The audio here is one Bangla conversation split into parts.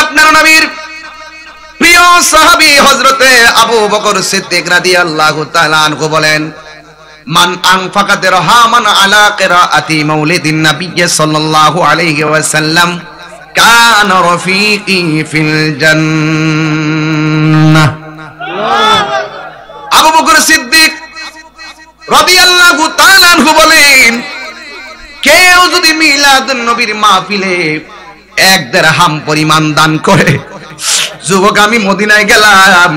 আপনার নবীর প্রিয় সাহাবী হযরতে আবু বকর সিদ্দিক রাদিয়াল্লাহু তাআলা আনহু বলেন, মান আনফাকা দিরহামান আলা কিরাআতি মাউলিদিন নবী সাল্লাল্লাহু আলাইহি ওয়াসাল্লাম কানা রাফিকি ফিল জান্নাহ। আবু বকর সিদ্দিক রাদিয়াল্লাহু তাআলা আনহু বলেন, কেউ যদি মিলাদুন নবীর মাহফিলে 1 দিরহাম পরিমাণ দান করে, যুবক আমি মদিনায় গেলাম,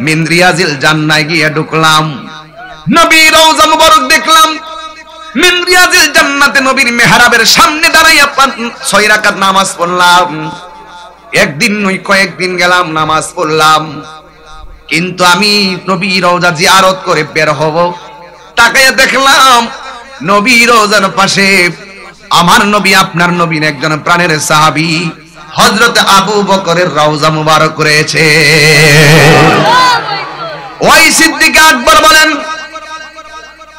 মিন রিয়াজিল জান্নায় গিয়ে ঢুকলাম, নবীর রওজা মুবারক দেখলাম, মিন রিয়াজিল জান্নাতে নবীর মেহরাবের সামনে দাঁড়াইয়া 6 রাকাত নামাজ পড়লাম। একদিন নয় কয়েকদিন গেলাম, নামাজ পড়লাম, কিন্তু আমি নবীর রওজা জিয়ারত করে বের হব, তাকায়া দেখলাম নবীর রওজার পাশে আমার নবী আপনার নবীর একজন প্রাণের সাহাবী হযরত আবু বকরের রওজা মুবারক রয়েছে। ওই সিদ্দিক আকবর বলেন,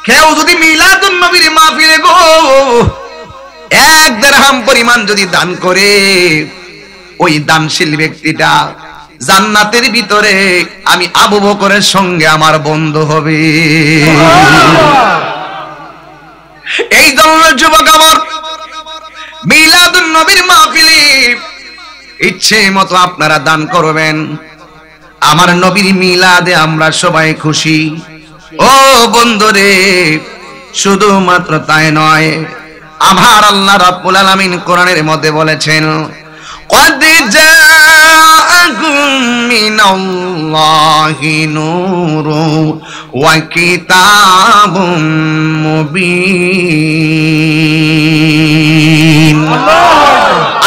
কেউ যদি মিলাদুন নবীর মাহফিলে গো 1 দিরহাম পরিমাণ যদি দান করে, ওই দানশীল ব্যক্তিটা জান্নাতের ভিতরে আমি আবু বকরের সঙ্গে আমার বন্ধু হবে। এই জন্য যুবক আমার, মিলাদুন নবীর মাহফিলে ইচ্ছে মতো আপনারা দান করবেন। আমার নবীর মিলাদে আমরা সবাই খুশি। ও বন্ধুরে, শুধুমাত্র তাই নয়, আমার আল্লাহ রাব্বুল আলামিন কোরআনের মধ্যে বলেছেন, قد جاءكم من الله نور وكتاب مبين।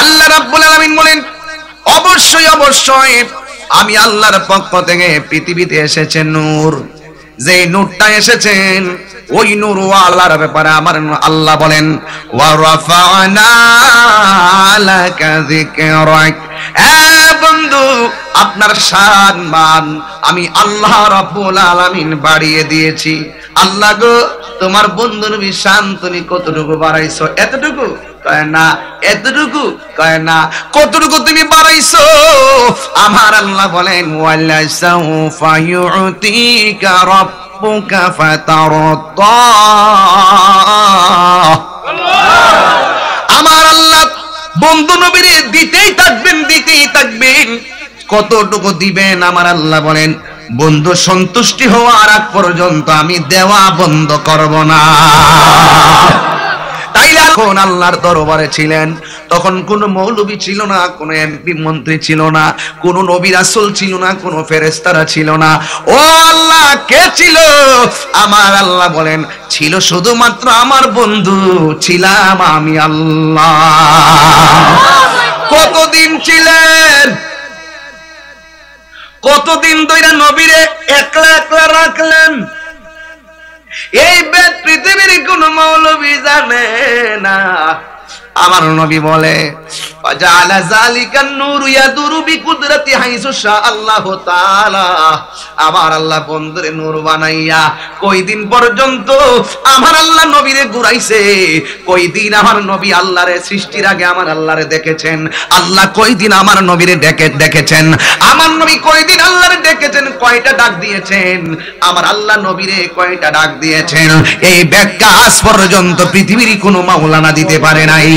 আল্লাহ রাব্বুল আলামিন বলেন, অবশ্যই অবশ্যই আমি আল্লাহর পক্ষ থেকে পৃথিবীতে এসেছে নূর। যে নূরটা এসেছেন, ওই নূর ওয়ালার ব্যাপারে আমার আল্লাহ বলেন, ওয়া রাফা'না লাকা যিকরাক। বন্ধু, আপনার শান মান আমি আল্লাহ রাব্বুল আলামিন বাড়িয়ে দিয়েছি। আল্লাহ গো, তোমার বন্ধুর শান তুমি কতটুকু বাড়াইছো? এতটুকু? কয় না। এতটুকু? কয় না। কতটুকু তুমি বাড়াইছো? আমার আল্লাহ বলেন, ওয়ালা সাউফা ইউতিকা রাব্বুকা ফাতারদা। আমার আল্লাহ বন্ধু নবীরে দিতেই থাকবেন, দিতেই থাকবেন। কতটুকু দিবেন? আমার আল্লাহ বলেন, বন্ধু সন্তুষ্টি হওয়ার আগ পর্যন্ত আমি দেওয়া বন্ধ করব না। তাইলে এখন আল্লাহর দরবারে ছিলেন, তখন কোন মৌলবী ছিল না, কোন এমপি মন্ত্রী ছিল না, কোন নবী রাসূল ছিল না, কোন ফেরেশতারা ছিল না। ও আল্লাহ, কে ছিল? আমার আল্লাহ বলেন, ছিল শুধুমাত্র আমার বন্ধু, ছিলাম আমি আল্লাহ। কতদিন ছিলেন? কতদিন ধরে নবীরে একলা একলা রাখলেন? এই পৃথিবীর কোন মৌলবী জানে না। আমার নবী বলে, ফাজালা যালিকান নূরু ইয়াদুরু বিকুদরাতি হাইসু শা আল্লাহু তাআলা। আমার আল্লাহ বন্ধুরে নূর বানাইয়া কয়দিন পর্যন্ত আমার আল্লাহ নবীরে ঘুরাইছে। কয়দিন আমার নবী আল্লাহরে সৃষ্টির আগে আমার আল্লাহরে দেখেছেন, আল্লাহ কয়দিন আমার নবীরে দেখেছেন, আমার নবী কয়দিন আল্লাহরে দেখেছেন, কয়টা ডাক দিয়েছেন, আমার আল্লাহ নবীরে কয়টা ডাক দিয়েছেন, এই ব্যাখ্যা আজ পর্যন্ত পৃথিবীর কোনো মাওলানা দিতে পারে নাই।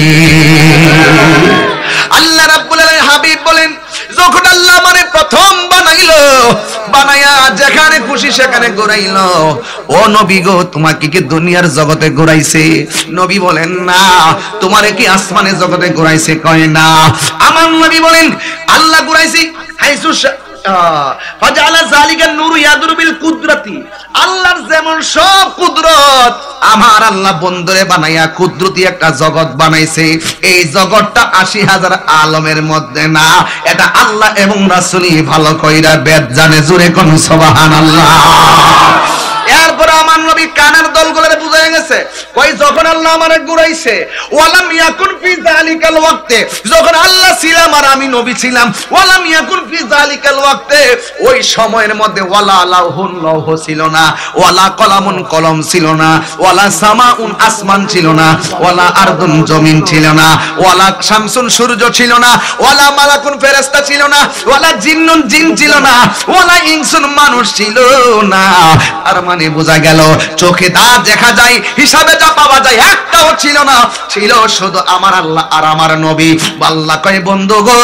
আল্লাহ রাব্বুল আলামিন হাবিব বলেন, যখন আল্লাহ আমারে প্রথম বানাইলো, বানায়া যেখানে খুশি সেখানে ঘুরাইলো, ও নবী গো, তোমাকে কি দুনিয়ার জগতে ঘুরাইছে? নবী বলেন, না। তোমারে কি আসমানের জগতে ঘুরাইছে? কয় না। আমার নবী বলেন, আল্লাহ ঘুরাইছে হাইসু ফাজালা যালিকান নূরু ইয়াদুরু বিল কুদরাতি। আল্লাহর যেমন সব কুদরত, আমার আল্লাহ বন্ধুরে বানাইয়া কুদরতি একটা জগৎ বানাইছে। এই জগৎটা ৮০,০০০ আলমের মধ্যে না, এটা আল্লাহ এবং রাসূলই ভালো কইরা বেদ জানে। জোরে কোন সুবহানাল্লাহ। এরপর আমার নবী কানের দলগুলোরে বুঝাই গেছে, কই যখন আল্লাহ আমারে ঘুরাইছে, ওয়ালাম ইয়াকুন ফি যালিকাল ওয়াক্তে, যখন আল্লাহ ছিলাম আর আমি নবী ছিলাম, ওয়ালাম ইয়াকুন ফি যালিকাল ওয়াক্তে, ওই সময়ের মধ্যে ওয়ালা লাউহুন লৌহ ছিল না, ওয়ালা কলামুন কলম ছিল না, ওয়ালা সামাউন আসমান ছিল না, ওয়ালা আরদুন জমিন ছিল না, ওয়ালা শামসুন সূর্য ছিল না, ওয়ালা মালাকুন ফেরেশতা ছিল না, ওয়ালা জিন্নুন জিন ছিল না, ওয়ালা ইনসুন মানুষ ছিল না। আর মানে বোঝা গেল চোখে তা দেখা যায়, হিসাবে যা পাওয়া যায় একটাও ছিল না, ছিল শুধু আমার আল্লাহ আর আমার নবী। আল্লাহ কয় বন্ধু গো,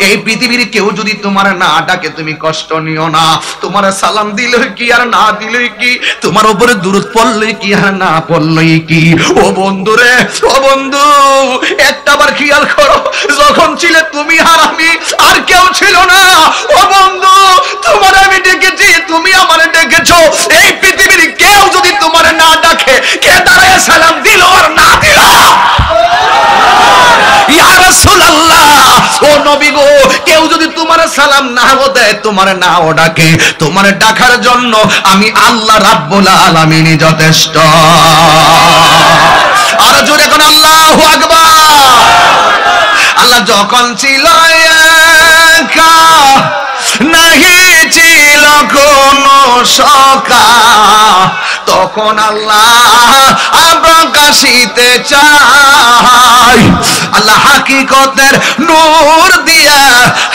এই পৃথিবীর কেউ যদি তোমার না ডাকে তুমি কষ্ট নিও না, তোমার সালাম দিলে কি আর না দিলে কি, তোমার উপরে দুরূদ পড়লে কি আর না পড়লে কি। ও বন্ধু রে, ও বন্ধু, একটাবার খেয়াল করো, যখন ছিলে তুমি আর আমি, আর কেউ ছিল না। ও বন্ধু, তোমার আমি ডেকেছি, তুমি আমারে ডেকেছো, এই পৃথিবীর কেউ যদি তোমার না ডাকে, কে দাঁড়ায় সালাম দিল আর না দিল? ইয়া রাসূলুল্লাহ, ও নবী গো, কেউ যদি তোমার সালাম নাও দেয়, তোমার নাও ডাকে, তোমার ডাকার জন্য আমি আল্লাহ রাব্বুল আলামিন যথেষ্ট। আর জোরে কোন আল্লাহু আকবার। আল্লাহ যখন ছিল একা, নাহি ছিল কোনো সখা, তখন আল্লাহ প্রকাশিতে চাই, আল্লাহ হাকিকতের নূর দিয়া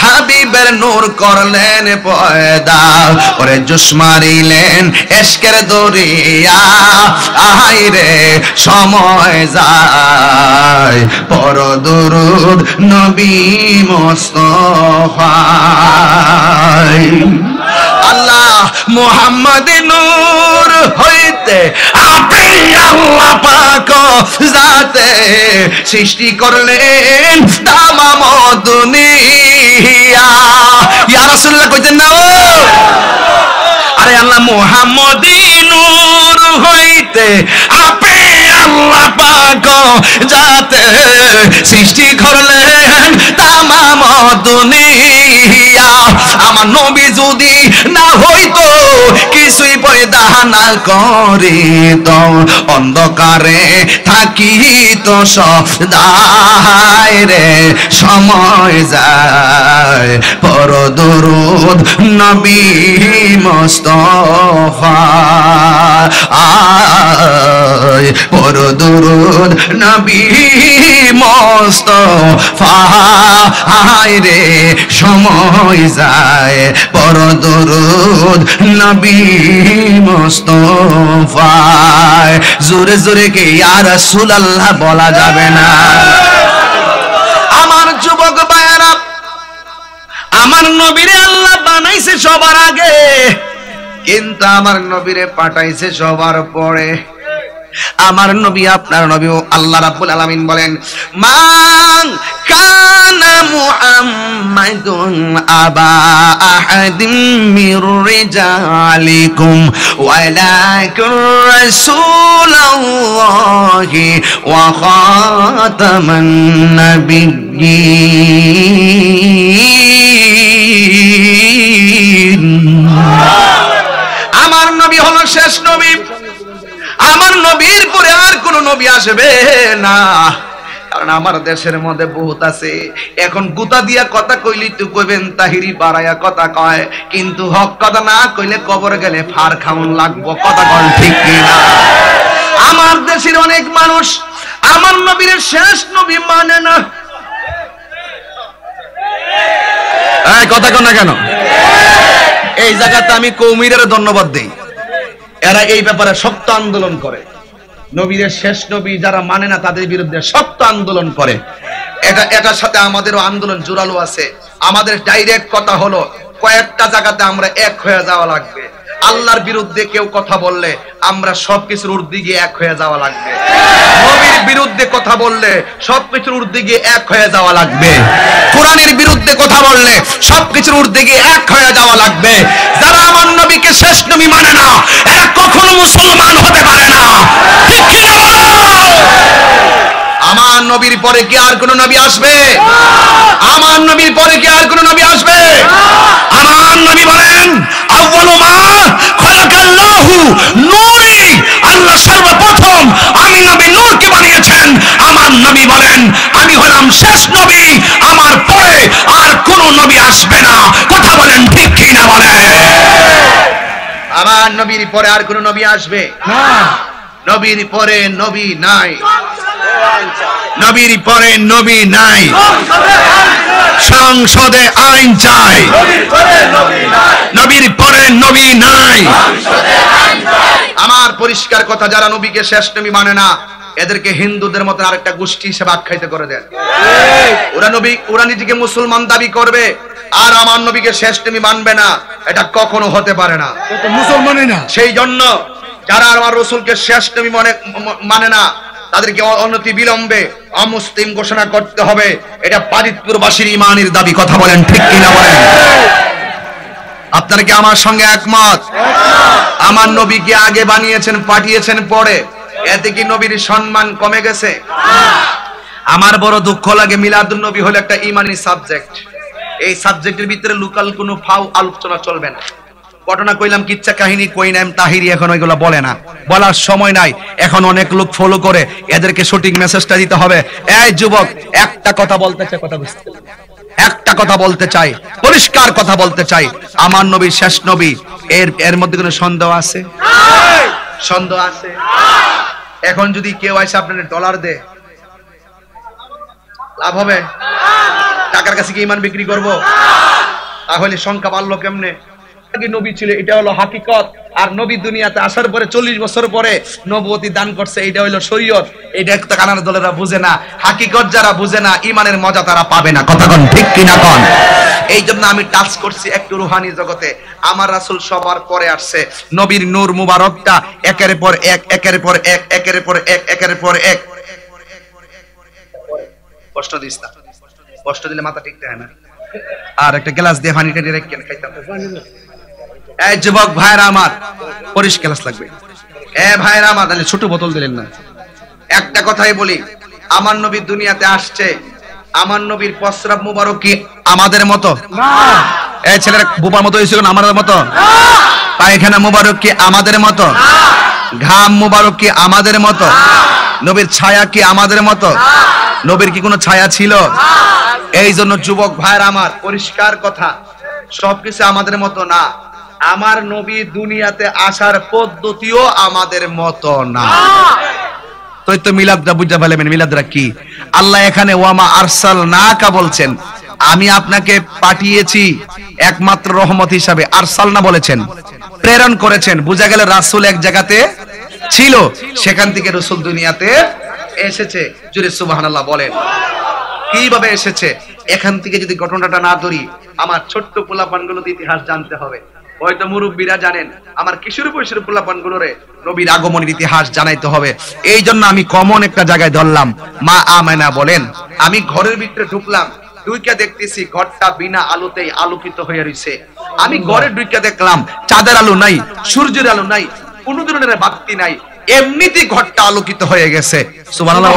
হাবিবের নূর করলেন পয়দা, ওরে জোশ মারিলেন এশকের দরিয়া, আহাই রে সময় যায়, পর দুরূদ নবী মুস্তাফা। আল্লাহ মুহাম্মদ নূর হইতে আপনি আল্লাহ পাক জাতে সৃষ্টি করলেন তামাম দুনিয়া। ইয়া রাসূলুল্লাহ কইতেন না, ও আরে আল্লাহ মুহাম্মদ নূর হইতে আপনি আল্লাহ পাক জাতে সৃষ্টি করলেন তামাম দুনিয়া। আমার নবী যদি না হইতো, কিছুই পয়দা না করিত, অন্ধকারে থাকিত সদায় রে সময় যায়, পর দুরূদ নবী মুস্তাফা, আয় পর দুরূদ নবী মুস্তাফা, আয় রে সময় যায়, পর দুরূদ নবী মুস্তাফা। জোরে জোরে কে ইয়া রাসূলুল্লাহ বলা যাবে না। আমার যুবক ভাইরা, আমার নবীরে আল্লাহ বানাইছে সবার আগে, কিন্তু আমার নবীরে পাঠাইছে সবার পরে। আমার নবী, আপনার নবী, আল্লাহ রাব্বুল আলামিন বলেন, মান কানা মুহাম্মাদুন আবা আহাদিম মির রিজালিকুম ওয়ালাকিন রাসূলুল্লাহি ওয়া খাতামান নাবিয়্যিন। আমার নবী হলো শেষ নবী, আমার নবীর পরে আর কোন নবী আসবে না। কারণ আমার দেশের মধ্যে বহুত আছে, এখন গুতা দিয়া কথা কইলি তো কইবেন তাহিরি বাড়ায়া কথা কয়, কিন্তু হক কথা না কইলে কবর গেলে ফার খাউন লাগবো, কথা কন ঠিক কিনা? আমার দেশের অনেক মানুষ আমার নবীর শেষ নবী মানে না। কথা কন না কেন? এই জায়গাতে আমি কৌমিরের ধন্যবাদ দেই, এরা এই ব্যাপারে শক্ত আন্দোলন করে। নবীর শেষ নবী যারা মানে না তাদের বিরুদ্ধে শক্ত আন্দোলন করে। এটার সাথে আমাদেরও আন্দোলন জোরালো আছে। আমাদের ডাইরেক্ট কথা হলো, কয়েকটা জায়গাতে আমরা এক হয়ে যাওয়া লাগবে। আল্লাহর বিরুদ্ধে কেউ কথা বললে আমরা সবকিছুর ঊর্ধ্বে গিয়ে এক হয়ে যাওয়া লাগবে। নবীর বিরুদ্ধে কথা বললে সবকিছুর ঊর্ধ্বে গিয়ে এক হয়ে যাওয়া লাগবে। কোরআনের বিরুদ্ধে কথা বললে সবকিছুর ঊর্ধ্বে গিয়ে এক হয়ে যাওয়া লাগবে। যারা আমার নবীকে শেষ নবী মানে না, এরা কখনো মুসলমান হতে পারে না। ঠিক কি না বলো? আমার নবীর পরে কি আর কোন নবী আসবে? আমার নবীর পরে কি আর কোন নবী আসবে? আমার নবী বলেন, আউয়ালু মা খালাকাল্লাহু নূর। নবী বলেন আমি হলাম শেষ নবী, আমার পরে আর কোন নবী আসবে না। কথা বলেন ঠিক কি না বলেন? আমার নবীর পরে আর কোন নবী আসবে না। নবীর পরে নবী নাই, নবীর পরে নবী নাই। সংসদে আইন চাই, নবীর পরে নবী নাই। আমার পরিষ্কার কথা, যারা নবীকে শেষ নবী মানে না এদেরকে হিন্দুদের মতো আরেকটা গোষ্ঠী হিসেবে আখ্যায়িত করে দেন। ওরা নিজেকে মুসলমান দাবি করবে আর আমার নবীকে শেষ নবী মানবে না, এটা কখনো হতে পারে না, মুসলমানই না। সেই জন্য যারা আমার রাসূলকে শেষ নবী মানে না তাদেরকে অনতি বিলম্বে অমুসলিম ঘোষণা করতে হবে। এটা পারিতপুরবাসীর ঈমানের দাবি। কথা বলেন ঠিক কিনা বলেন? আপনারা কি আমার সঙ্গে একমত? আমার নবীকে আগে বানিয়েছেন, পাঠিয়েছেন পরে, এতে কি নবীর সম্মান কমে গেছে? আমার বড় দুঃখ লাগে, মিলাদুন নবী হলো একটা ঈমানি সাবজেক্ট। এই সাবজেক্টের ভিতরে লোকাল কোনো ফাউ আলোচনা চলবে না। ঘটনা কইলাম, কিচ্ছা কাহিনী কই নাম তাহিরি এখন ওইগুলো বলে না, বলার সময় নাই। এখন অনেক লোক ফলো করে, এদেরকে সঠিক মেসেজটা দিতে হবে। এই যুবক, একটা কথা বলতে চাই, কথা বুঝতে, একটা কথা বলতে চাই, পরিষ্কার কথা বলতে চাই, আমার নবী শেষ নবী, এর মধ্যে কোনো সন্দেহ আছে? সন্দেহ আছে? এখন যদি কেউ এসে আপনাদের ডলার দেয়, লাভ হবে? টাকার কাছে কি ঈমান বিক্রি করব? তাহলে সংখ্যা বাড়লো কেমনে? নবী ছিল, এটা হলো হাকিকত। আর নবী দুনিয়াতে আসার পরে 40 বছর পরে নবুয়তি দান করছে, এটা হলো শরীয়ত। এটা একটা কানার দলেরা বুঝে না, হাকিকত যারা বুঝে না, ঈমানের মজা তারা পাবে না। কথা কোন ঠিক কিনা কোন? এই জন্য আমি টাচ করছি একটু রুহানি জগতে। আমার রাসূল সবার পরে আসছে, নবীর নূর মুবারকটা একের পর এক, একের পর এক, একের পর এক, একের পর এক। কষ্ট দিস না, কষ্ট দিলে মাথা ঠিক থাকে না। আর একটা গ্লাস দিয়ে পানিটা ডাইরেক্ট কেন খাইতাম? এই যুবক ভাইরা আমার, পরিষ্কার গ্লাস লাগবে। ভাইরা আমার, তাহলে ছোট বোতল দিলেন না। একটা কথাই বলি, আমার নবী দুনিয়াতে আসছে, আমার নবীর প্রস্রাব মুবারক কি আমাদের মতো? না। এই ছেলেরা বোবার মতো হইছে না? আমাদের মতো? না। পায়খানা মুবারক কি আমাদের মতো? না। ঘাম মুবারক কি আমাদের মতো? না। নবীর ছায়া কি আমাদের মতো? না। নবীর কি কোনো ছায়া ছিল? না। এই জন্য যুবক ভাইরা আমার, পরিষ্কার কথা, সবকিছু আমাদের মতো না। আমার নবী দুনিয়াতে আসার পদ্ধতিও আমাদের মতো না। তো মিলাদটা বুঝা ফেলেন, মিলাদরা কি? আল্লাহ এখানে ওয়ামা আরসালনাকা বলছেন, আমি আপনাকে পাঠিয়েছি একমাত্র রহমত হিসাবে। আরসালনা বলেছেন, প্রেরণ করেছেন। বুঝা গেল রাসূল এক জায়গাতে ছিল, সেখান থেকে রাসূল দুনিয়াতে এসেছে। জোরে সুবহানাল্লাহ বলেন। কিভাবে এসেছে? এখান থেকে যদি ঘটনাটা না ধরি, আমার ছোট্ট পোলাপানগুলোর ইতিহাস জানতে হবে। হয়তো মুরব্বীরা জানেন, আমার কিশোর বয়সের পোলাপানগুলোরে নবীর আগমনের ইতিহাস জানাইতে হবে। এই জন্য আমি কমন একটা জায়গায় ধরলাম। মা আমেনা বলেন, আমি ঘরের ভিতরে ঢুকলাম, ঢুইকা দেখতেছি ঘরটা বিনা আলোতেই আলোকিত হয়ে রয়েছে। আমি ঘরে ঢুইকা দেখলাম চাঁদের আলো নাই, সূর্যের আলো নাই, কোনো ধরনের বাতি নাই, এমনিতেই ঘরটা আলোকিত হয়ে গেছে। সুবহানাল্লাহ।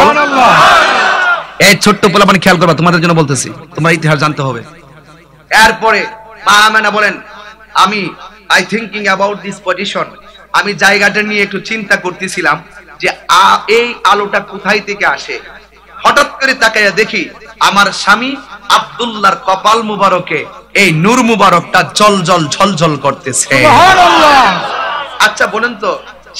এই ছোট্ট পোলাপান খেয়াল করবা, তোমাদের জন্য বলতেছি, তোমার ইতিহাস জানতে হবে। এরপরে মা আমেনা বলেন, আমি থিংকিং অ্যাবাউট দিস পজিশন, আমি জায়গাটা নিয়ে একটু চিন্তা করতেছিলাম যে এই আলোটা কোথায় থেকে আসে। হঠাৎ করে তাকাইয়া দেখি আমার স্বামী আব্দুল্লাহর কপাল মুবারকে এই নূর মুবারকটা জলজল ঝলঝল করতেছে। সুবহানাল্লাহ। আচ্ছা বলেন তো,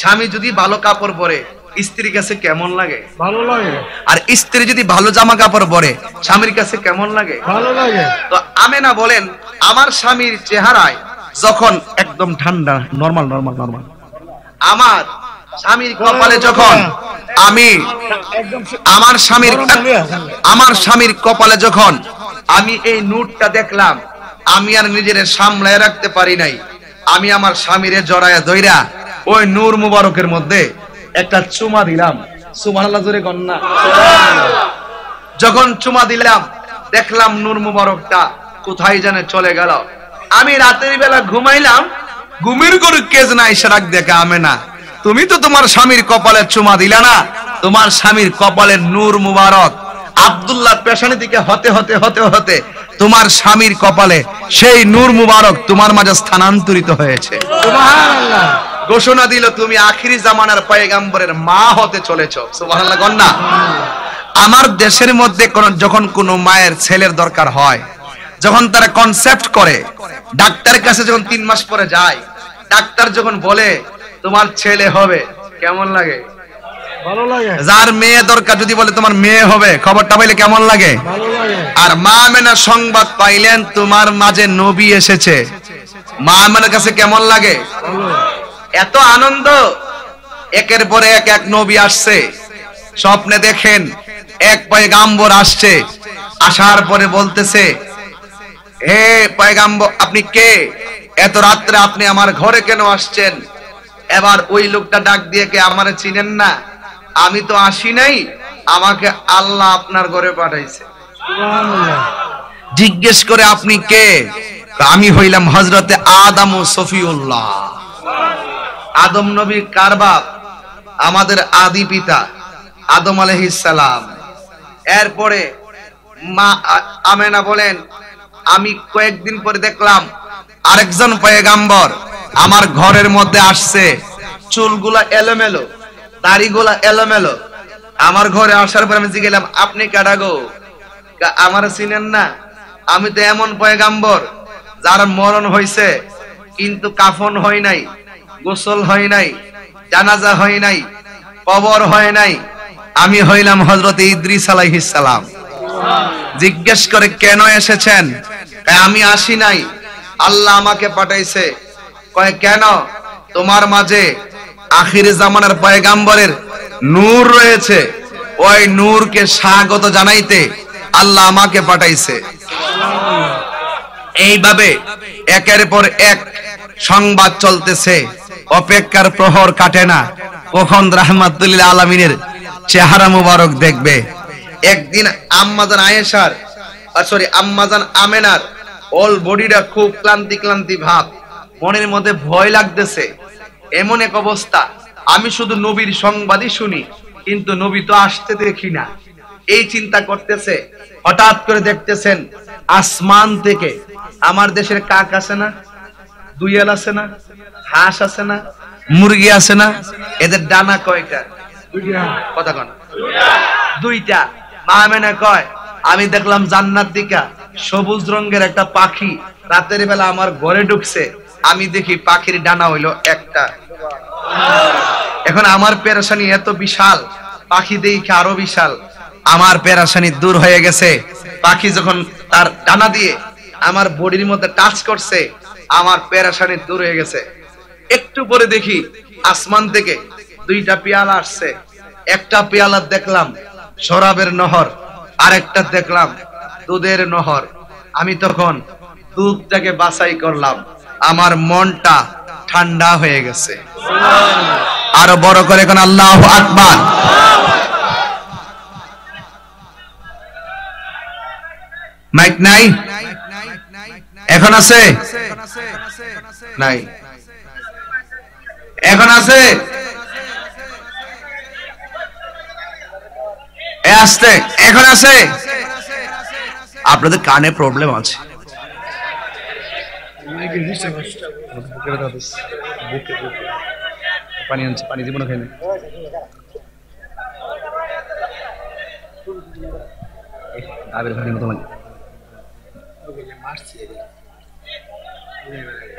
স্বামী যদি ভালো কাপড় পরে স্ত্রীর কাছে কেমন লাগে? ভালো লাগে। আর স্ত্রী যদি ভালো জামা কাপড় পরে স্বামীর কাছে কেমন লাগে? ভালো লাগে। তো আমেনা বলেন, আমার স্বামীর চেহারায় যখন একদম ঠান্ডা, নরমাল, আমার স্বামীর কপালে যখন আমার স্বামীর কপালে যখন আমি এই নূরটা দেখলাম, আমি আর নিজের সামলায় রাখতে পারি নাই। আমি আমার স্বামীরে জড়ায়া ধইরা ওই নূর মুবারকের মধ্যে একটা চুমা দিলাম। সুবহানাল্লাহ জোরে কন্যা। যখন চুমা দিলাম, দেখলাম নূর মুবারকটা কোথায় জানে চলে গেল। আমি রাতের বেলা ঘুমাইলাম, ঘুমের ঘরে কে যেন এসে ডাক দেখে, আমেনা তুমি তো তোমার স্বামীর কপালে চুমা দিলা না, তোমার স্বামীর কপালের নূর মুবারক আব্দুল্লাহ পেছনে দিকে হতে হতে হতে হতে তোমার স্বামীর কপালে সেই নূর মুবারক তোমার মাঝে স্থানান্তরিত হয়েছে। সুবহানাল্লাহ। ঘোষণা দিল, তুমি আখিরি জামানার পয়গম্বরের মা হতে চলেছো। সুবহানাল্লাহ কন্যা। আমার দেশের মধ্যে যখন কোনো মায়ের ছেলের দরকার হয়, যখন তারা কনসেপ্ট করে, ডাক্তারের কাছে যখন 3 মাস পরে যায়, ডাক্তার যখন বলে তোমার ছেলে হবে, কেমন লাগে? ভালো লাগে। যার মেয়ে দরকার যদি বলে তোমার মেয়ে হবে, খবরটা পাইলে কেমন লাগে? ভালো লাগে। আর মা আমেনা সংবাদ পাইলেন তোমার মাঝে নবী এসেছে, মা আমেনার কাছে কেমন লাগে? এত আনন্দ। একের পরে এক নবী আসছে, স্বপ্নে দেখেন এক পয়গাম্বর আসছে, আসার পরে বলতেছে, হে পয়গাম্বর আপনি কে? এত রাত্রে আপনি আমার ঘরে কেন আসছেন? এবার ওই লোকটা ডাক দিয়ে, কে আমারে চিনেন না? আমি তো আসি নাই, আমাকে আল্লাহ আপনার ঘরে পাঠাইছে। সুবহানাল্লাহ। জিজ্ঞেস করে আপনি কে? আমি হইলাম হযরতে আদম ও সফিউল্লাহ। আদম নবী কার বাপ? আমাদের আদি পিতা আদম আলাইহিস সালাম। এরপরে মা আমেনা বলেন, আমি কয়েকদিন পরে দেখলাম আরেকজন পয়গাম্বর আমার ঘরের মধ্যে আসছে, চুলগুলা এলোমেলো, দাড়িগুলা এলোমেলো। আমার ঘরে আসার পর আমি জিজ্ঞেলাম, আপনি কারা গো? আমার চিনেন না? আমি তো এমন পয়গাম্বর যার মরণ হইছে কিন্তু কাফন হয় নাই, গোসল হয় নাই, জানাজা হয় নাই, কবর হয় নাই। আমি হইলাম হযরতে ইদ্রিস আলাইহিস সালাম। জিজ্ঞেস করে কেন এসেছেন? আমি আসি নাই, আল্লাহ আমাকে পাঠাইছে। কয় কেন? তোমার মাঝে আখিরে জামানার পয়গাম্বরের নূর রয়েছে, ওই নূরকে স্বাগত জানাইতে আল্লাহ আমাকে পাঠাইছে। এইভাবে একের পর এক সংবাদ চলতেছে, অপেক্ষার প্রহর কাটে না কখন রাহমাতুল আলামিনের চেহারা মুবারক দেখবে। একদিন আম্মাজান আয়েশার আম্মাজান আমেনার অল বডিটা খুব ক্লান্তি ক্লান্তি ভাব, মনের মধ্যে ভয় লাগতেছে। এমন এক অবস্থা, আমি শুধু নবীর সংবাদই শুনি কিন্তু নবী তো আসতে দেখি না। এই চিন্তা করতেছে, হঠাৎ করে দেখতেছেন আসমান থেকে আমার দেশের কাক আছে না, দুইয়াল আছে না, হাঁস আছে না, মুরগি আছে না, এদের ডানা কয়টা? কথা কন। দুইটা। মা আমেনা কয়, আমি দেখলাম জান্নাত দিকা সবুজ রঙের একটা পাখি রাতের বেলা আমার ঘরে ঢুকছে, আমি দেখি পাখির ডানা হইলো একটা। এখন আমার পেরেশানি এত বিশাল, পাখি দেখে আরো বিশাল। আমার পেরেশানি দূর হয়ে গেছে, পাখি যখন তার ডানা দিয়ে আমার বডির মধ্যে টাচ করছে, আমার পেরেশানি দূর হয়ে গেছে। একটু পরে দেখি আসমান থেকে দুইটা পেয়ালা আসছে, একটা পেয়ালা দেখলাম শরাবের নহর, আরেকটা দেখলাম দুধের নহর। আমি তখন দুধটাকে বাছাই করলাম, আমার মনটা ঠান্ডা হয়ে গেছে। আরো বড় করে কোন আল্লাহু আকবার। মাইক নাই? এখন আছে? নাই। এখন আছে? আসতে এখন আছে? আপনাদের কানে প্রবলেম আছে। পানি আনছে, পানি জীবনে খাইনি।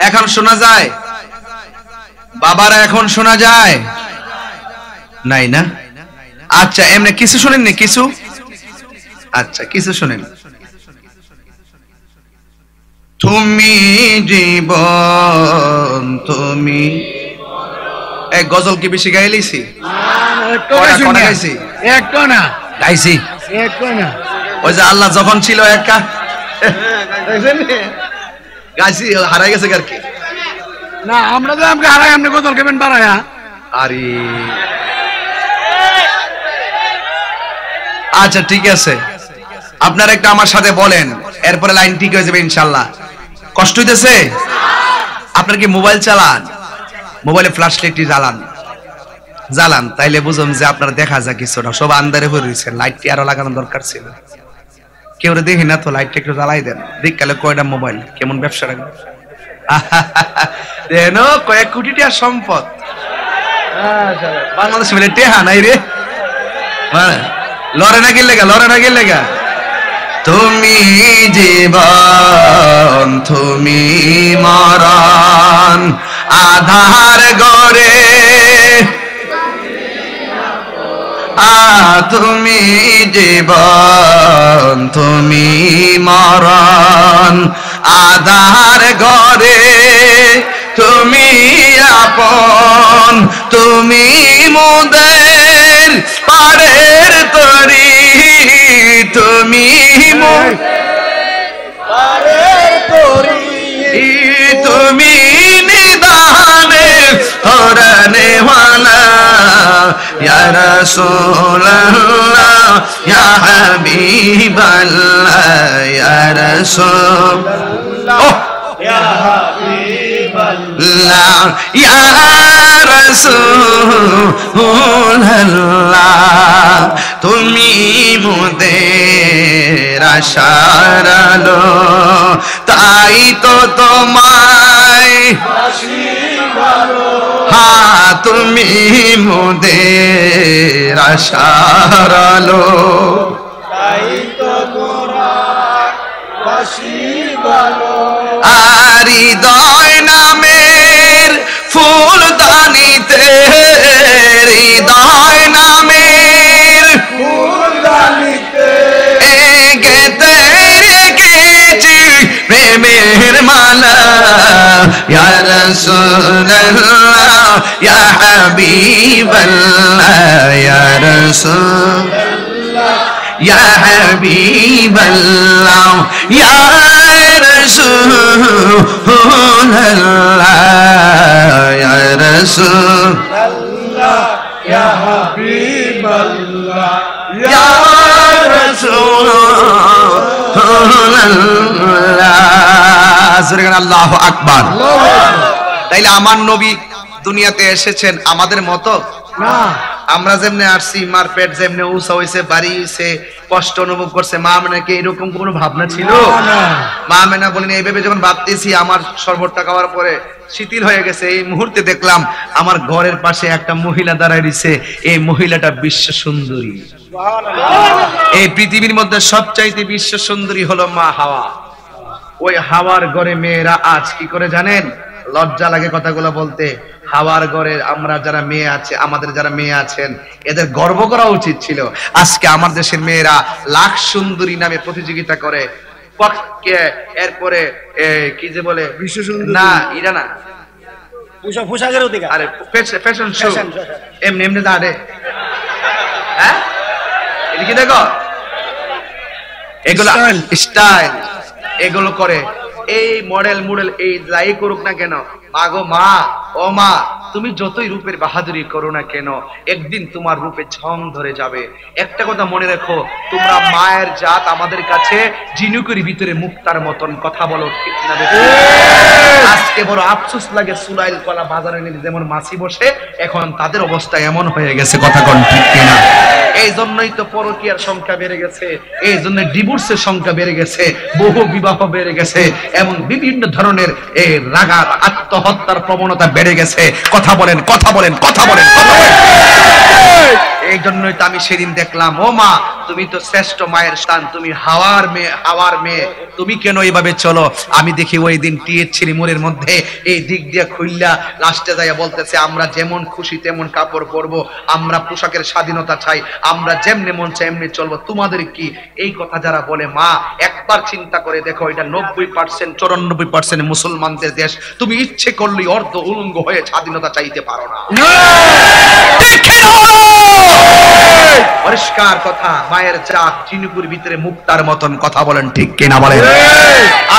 এখন শোনা যায়? বাবারা এখন শোনা যায়? নাই না? আচ্ছা, এমনি কিছু শুনেননি? কিছু? আচ্ছা, কিছু শুনেন। তুমি জীবন তুমি, এই গজল কি বেশি গাইলিছি? গাইছি। ওই যে আল্লাহ যখন ছিল একা গাইছি, হারাই গেছে আর কি না। আমরা তো আমাকে হারাই, আপনি গজল কেবেন বাড়ায়া? আরে আচ্ছা ঠিক আছে, আপনারা একটু আমার সাথে বলেন, এরপরে লাইন ঠিক হয়ে যাবে ইনশাআল্লাহ। কষ্ট হইতেছে? আপনারা কি মোবাইল চালান? মোবাইলে ফ্ল্যাশ লাইটটি জ্বালান, তাইলে বুঝুন যে আপনারা দেখা যায় কিছুটা। সব আন্ধারে হয়ে রয়েছে, লাইটটি আরো লাগানো দরকার ছিল। কেউ দেখি না তো, লাইটটা একটু জ্বালাই দেন। দেখকালে কয়টা মোবাইল, কেমন ব্যবসা রাখবেন? দেন কয়েক কোটি টাকার সম্পদ। বাংলাদেশ মিলে টেহা নাই রে। লড়ে না গেলে তুমি জীবন তুমি মরণ আধার গরে তুমি জীবন তুমি মরণ আধার ঘরে তুমি আপন তুমি মোদের পাড়ের তরি তুমি পারের তরি তুমি নিদানে হরনে ওয়ালা ইয়া রাসূলুল্লাহ ইয়া হাবিবাল্লাহ ইয়া রাসূলুল্লাহ ইয়া হাবিবাল্লাহ ইয়া রাসূলুল্লাহ তুমি মোদের আশার আলো তাই তো তোমায় হ্যাঁ তুমি মোদের আশার আলো তাই তো মোরা বাসি ভালো আর হৃদয় নামের ফুলদানিতে হৃদয় নামের ফুলদানিতে গেতে রেখেছি প্রেমের মালা ইয়া রাসূলুল্লাহ ইয়া হাবিবাল্লাহ ইয়া রাসূলুল্লাহ ইয়া হাবিবাল্লাহ ইয়া রাসূলুল্লাহ ইয়া রাসূলুল্লাহ ইয়া হাবিবাল্লাহ ইয়া রাসূলুল্লাহ আল্লাহু আকবার। তাইলে আমার নবী দুনিয়াতে এসেছেন আমাদের মতো না আমরা যেমনে আসছি মার পেট যেমনে উঁচা হইছে বাড়ি হইছে কষ্ট অনুভব করছে মা মেনাকে এরকম কোনো ভাবনা ছিল মা মেনা বলেন এইভাবে যখন ভাবতেছি আমার শরবতটা খাওয়ার পরে শিথিল হয়ে গেছে এই মুহূর্তে দেখলাম আমার ঘরের পাশে একটা মহিলা দাঁড়ায় রইছে এই মহিলাটা বিশ্ব সুন্দরী এই পৃথিবীর মধ্যে সবচাইতে বিশ্ব সুন্দরী হলো মা হাওয়া ওই হাওয়ার ঘরে মেয়েরা আজ কি করে জানেন লজ্জা লাগে কথাগুলো বলতে হাওয়ার ঘরে আমরা যারা মেয়ে আছে আমাদের যারা মেয়ে আছেন এদের গর্ব করা উচিত ছিল আজকে আমার দেশের মেয়েরা লাখ সুন্দরী নামে প্রতিযোগিতা করে এরপরে কি যে বলে বিশ্ব সুন্দরী না এটা না পোশাকের অধিকার আরে ফ্যাশন শো Fashion show। এমনি এমনি দাঁড়ে হ্যাঁ এটা কি দেখো এগুলো স্টাইল এগুলো করে এই মডেল এই যাই করুক না কেন মাগো মা ও মা তুমি যতই রূপের বাহাদুরি করো না কেন একদিন তোমার রূপে ঝং ধরে যাবে একটা কথা মনে রেখো তোমরা মায়ের জাত আমাদের কাছে ঝিনুকের ভিতরে মুক্তার মতন কথা বলো ঠিক না বেঠিক? আজকে বড় আফসোস লাগে সুলাইল কলা বাজারে নিয়ে যেমন মাছি বসে এখন তাদের অবস্থা এমন হয়ে গেছে কথা কোন ঠিক কিনা এই জন্যই তো পরকীয়ার সংখ্যা বেড়ে গেছে এই জন্য ডিভোর্সের সংখ্যা বেড়ে গেছে বহু বিবাহ বেড়ে গেছে এবং বিভিন্ন ধরনের এই রাগাত আত্মহত্যার প্রবণতা বেড়ে গেছে কথা বলেন এই জন্যই তো আমি সেদিন দেখলাম ও মা তুমি তো শ্রেষ্ঠ মায়ের স্থান তুমি হাওয়ার মেয়ে তুমি কেন এইভাবে চলো আমি দেখি ওই দিন টিএসসি মোড়ের মধ্যে এই দিক দিয়ে খুইল্লা লাস্টে যাইয়া বলতেছে আমরা যেমন খুশি তেমন কাপড় পরবো আমরা পোশাকের স্বাধীনতা চাই আমরা যেমনি মন চাই এমনি চলবো তোমাদের কি এই কথা যারা বলে মা একবার চিন্তা করে দেখো এটা 90% 94% মুসলমানদের দেশ তুমি ইচ্ছে করলেই অর্ধ উলঙ্গ হয়ে স্বাধীনতা চাইতে পারো না পরিষ্কার কথা মায়ের জাত চিনুকুর ভিতরে মুক্তার মতন কথা বলেন ঠিক কিনা বলেন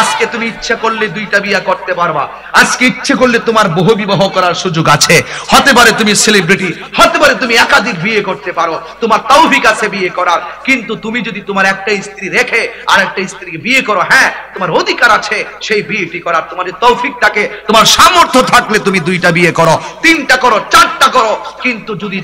আজকে তুমি ইচ্ছা করলে দুইটা বিয়ে করতে পারবা আজকে ইচ্ছে করলে তোমার বহু বিবাহ করার সুযোগ আছে হতে পারে তুমি সেলিব্রিটি হতে পারে তুমি একাধিক বিয়ে করতে পারো তোমার তৌফিক আছে বিয়ে করার কিন্তু তুমি যদি তোমার একটা স্ত্রী রেখে আরেকটা স্ত্রীকে বিয়ে করো হ্যাঁ তোমার অধিকার আছে সেই বিয়েটি করার তোমার তৌফিক থাকে তোমার সামর্থ্য থাকলে তুমি দুইটা বিয়ে করো তিনটা করো চারটা করো কিন্তু যদি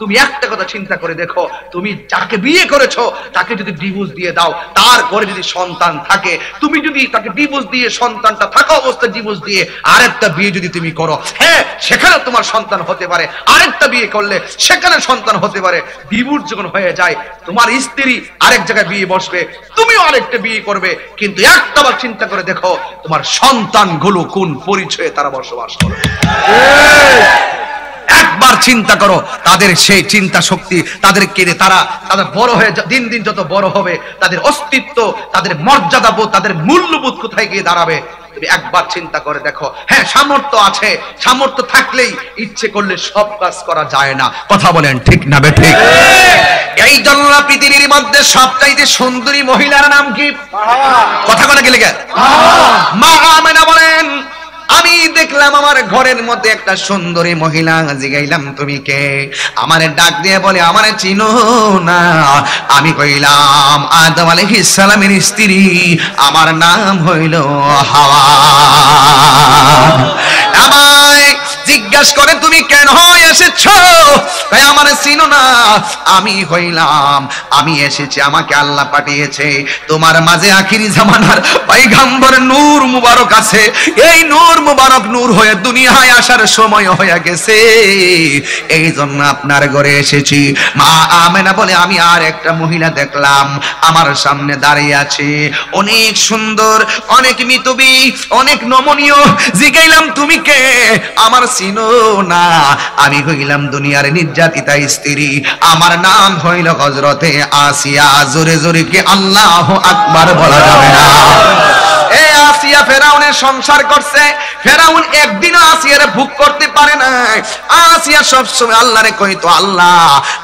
তুমি একটা কথা চিন্তা করে দেখো তুমি যাকে বিয়ে করেছো তাকে যদি ডিভোর্স দিয়ে দাও তার ঘরে যদি সন্তান থাকে তুমি যদি তাকে ডিভোর্স দিয়ে সন্তানটা থাকা সমস্ত ডিভোর্স দিয়ে আরেকটা বিয়ে যদি তুমি করো, হ্যাঁ সেখানে তোমার সন্তান হতে পারে, আরেকটা বিয়ে করলে সেখানে সন্তান হতে পারে। ডিভোর্স যখন হয়ে যায় তোমার স্ত্রী আরেক জায়গায় বিয়ে বসবে, তুমিও আরেকটা বিয়ে করবে, কিন্তু একটাবার চিন্তা করে দেখো তোমার সন্তানগুলো কোন পরিচয়ে তারা বসবাস করে। একবার চিন্তা করো তাদের সেই চিন্তা শক্তি, তাদেরকে তাদের বড় হয়ে দিন দিন যত বড় হবে তাদের অস্তিত্ব, তাদের মর্যাদাবোধ, তাদের মূল্যবোধ কোথায় গিয়ে দাঁড়াবে। তুমি একবার চিন্তা করে দেখো। হ্যাঁ সামর্থ্য আছে, সামর্থ্য থাকলেই ইচ্ছে করলে সব কাজ করা যায় না। কথা বলেন ঠিক না বেঠিক? এই জন্য পৃথিবীর মধ্যে সবচাইতে সুন্দরী মহিলার নাম কি? কথা বলে গেলে মা আমেনা বলেন, আমি দেখলাম আমার ঘরের মধ্যে একটা সুন্দরী মহিলা, জিগাইলাম তুমি কে? আমারে ডাক দিয়ে বলে আমারে চিনো না? আমি কইলাম আদম আলাইহিস সালামের স্ত্রী, আমার নাম হইল হাওয়া। আমায় জিজ্ঞাসা করে তুমি কেন এসেছো? তাই আমার চিনো না? আমি হইলাম, আমি এসেছি, আমাকে আল্লাহ পাঠিয়েছে তোমার মাঝে আখিরি জামানার পয়গম্বর নূর মুবারক আছে, এই নূর মুবারক নূর হয়ে দুনিয়ায় আসার সময় হয়ে গেছে, এই জন্য আপনার ঘরে এসেছি। মা আমেনা বলে আমি আর একটা মহিলা দেখলাম আমার সামনে দাঁড়িয়ে আছে, অনেক সুন্দর, অনেক মিতবী, অনেক নমনীয়। জিগাইলাম তুমি কে? আমার চিনো না? আমি হইলাম দুনিয়ার নির্যাতিতা স্ত্রী, আমার নাম হইল হযরতে আসিয়া। জোরে জোরে কি আল্লাহু আকবার বলা যাবে না? এ আসিয়া ফেরাউনের সংসার করছে, ফেরাউন একদিনও আসিয়ারে ভোগ করতে পারে না। আসিয়া সব সময় আল্লাহরে কইতো, আল্লাহ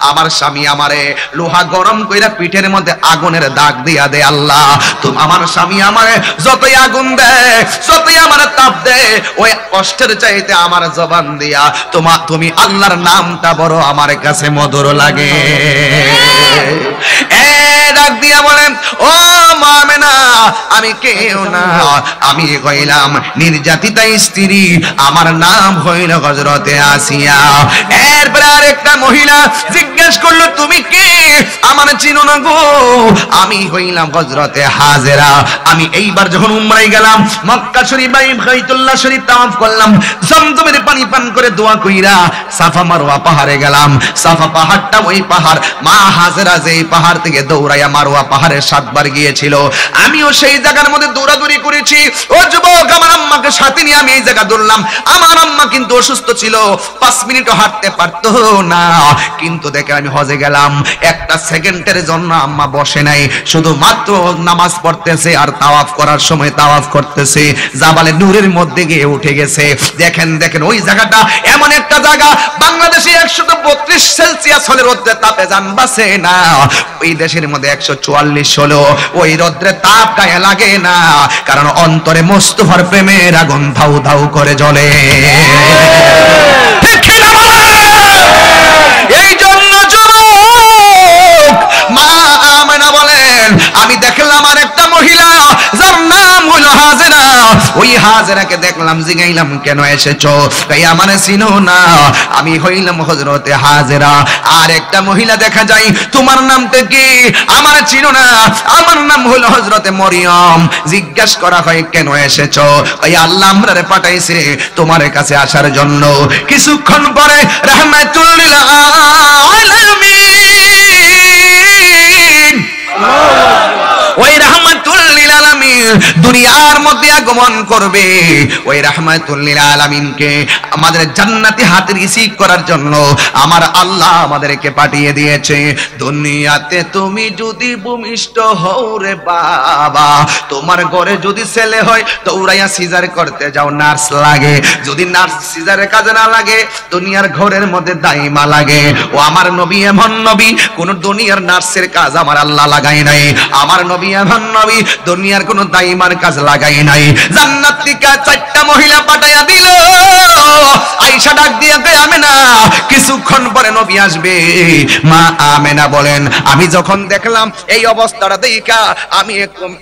আমার স্বামী আমারে লোহা গরম কইরা পিঠের মধ্যে আগুনের দাগ দিয়া দে, আল্লাহ তুমি আমার স্বামী আমারে যতই আগুন দেয়, যতই আমার তাপ দেয়, ওই কষ্টের চাইতে আমার জবান দিয়া তুমি আল্লাহর নামটা বড় আমার কাছে মধুর লাগে। এ ডাক দিয়া বলেন, ও মা আমেনা আমি কেউ না, আমি হইলাম নির্যাতিতা স্ত্রী, আমার নাম হইল হযরতে আসিয়া। এরপরে আরেকটা মহিলা জিজ্ঞেস করলো তুমি কে? আমার চিনো না গো? আমি হইলাম হযরতে হাজেরা। আমি এইবার যখন উমরায় গেলাম, মক্কা শরীফ বাইতুল্লাহ শরীফ তাওয়াফ করলাম, জমজমের পানি পান করে দোয়া কইরা সাফা মারওয়া পাহাড়ে গেলাম। সাফা পাহাড়টা ওই পাহাড়, মা হাজেরা যেই পাহাড় থেকে দৌড়াইয়া মারওয়া পাহাড়ে 7 বার গিয়েছিল, আমিও সেই জায়গার মধ্যে দৌড়াদৌড়ি করেছি। ও যুবক, আমার আম্মাকে সাথে নিয়ে আমি এই জায়গা দৌড়লাম। আমার আম্মা কিন্তু অসুস্থ ছিল, 5 মিনিটও হাঁটতে পারতো না, কিন্তু দেখে আমি হজে গেলাম, একটা সেকেন্ডের জন্য আম্মা বসে নাই, শুধু মাত্র নামাজ পড়তেছে আর তাওয়াফ করার সময় তাওয়াফ করতেছে, জাবালে নূরের মধ্যে গিয়ে উঠে গেছে। দেখেন দেখেন ওই জায়গাটা এমন একটা জায়গা, বাংলাদেশে 132 সেলসিয়াস হলে রোদ্রে তাপে জান বাঁচে না, ওই দেশের মধ্যে 144 হলো ওই রোদ্রে তাপ গায়ে লাগে না, কারণ অন্তরে মোস্তফার প্রেমের আগুন ধাউ ধাউ করে জ্বলে। এই জন্য যুবক, মা আমেনা বলেন আমি দেখলাম আর একটা মহিলা যার নাম হলো হাজেরা। ওই হাজেরাকে দেখলাম, জিগাইলাম কেন এসেছো? তাই আমারে চিনো না? আমি হইলাম হযরতে হাজেরা। আর একটা মহিলা দেখা যায়, তোমার নামটা কি? আমার চিনো না? আমার নাম হলো হযরতে মরিয়ম। জিজ্ঞাসা করা হয় কেন এসেছো? ওই আল্লাহ আমরারে পাঠাইছে তোমার কাছে আসার জন্য। কিছুক্ষণ পরে রাহমাতুল লিল আলামিন, ওই রাহমাতুল লিল আলামিন দুনিয়ার মধ্যে আগমন করবে। ওই রাহমাতুল লিল আলামিনকে আমাদের জান্নাতি হাতে রিসিভ করার জন্য আমার আল্লাহ আমাদেরকে পাঠিয়ে দিয়েছে। দুনিয়াতে তুমি যদি ভূমিষ্ঠ হও রে বাবা, তোমার ঘরে যদি ছেলে হয় দৌড়াইয়া সিজার করতে যাও, নার্স লাগে। যদি নার্স সিজারের কাজে না লাগে, দুনিয়ার ঘরের মধ্যে দাইমা লাগে। ও আমার নবী এমন নবী, কোন দুনিয়ার নার্সের কাজ আমার আল্লাহ লাগাই নাই। আমার নবী এমন নবী, দুনিয়ার কোন দাইমার কাজ লাগাই নাই। জান্নাত থেকে 4টা মহিলা পাঠাইয়া দিল। আয়েশা ডাক দিয়ে কয় আমেনা কিছুক্ষণ পরে নবী আসবে। মা আমেনা বলেন আমি যখন দেখলাম এই অবস্থাটা দেখা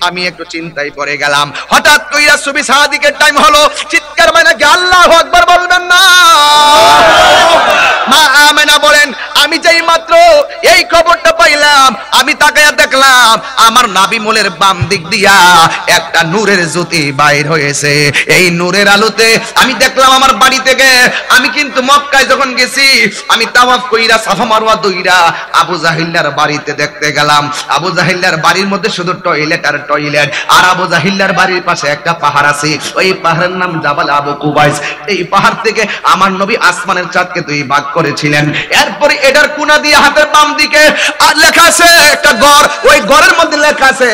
আমি একটু চিন্তায় পড়ে গেলাম। হঠাৎ কইরা সুবহি সাদিকের টাইম হলো, চিৎকার মানে কি আল্লাহু আকবার বলবেন না? মা আমেনা বলেন আমি যেই মাত্র এই খবরটা পাইলাম, আমি তাকায়া দেখলাম আমার নাভি মূলের বাম দিক দিয়া একটা নূরের জ্যোতি বাইর হয়েছে। এই নূরের আলোতে আমি দেখলাম আমার বাড়ি থেকে, আমি কিন্তু মক্কায় যখন গেছি আমি তাওয়াফ কইরা সাফা মারওয়া দইরা আবু জাহিল্লার বাড়িতে দেখতে গেলাম। আবু জাহিল্লার বাড়ির মধ্যে শুধু টয়লেট আর টয়লেট, আর আবু জাহিল্লার বাড়ির পাশে একটা পাহাড় আছে, ওই পাহাড়ের নাম জাবাল আবু কুবাইস। এই পাহাড় থেকে আমার নবী আসমানের চাঁদকে দুই ভাগ করেছিলেন। এরপরে এটার কোনা দিয়ে হাতের বাম দিকে লেখা আছে একটা ঘর, ওই ঘরের মধ্যে লেখা আছে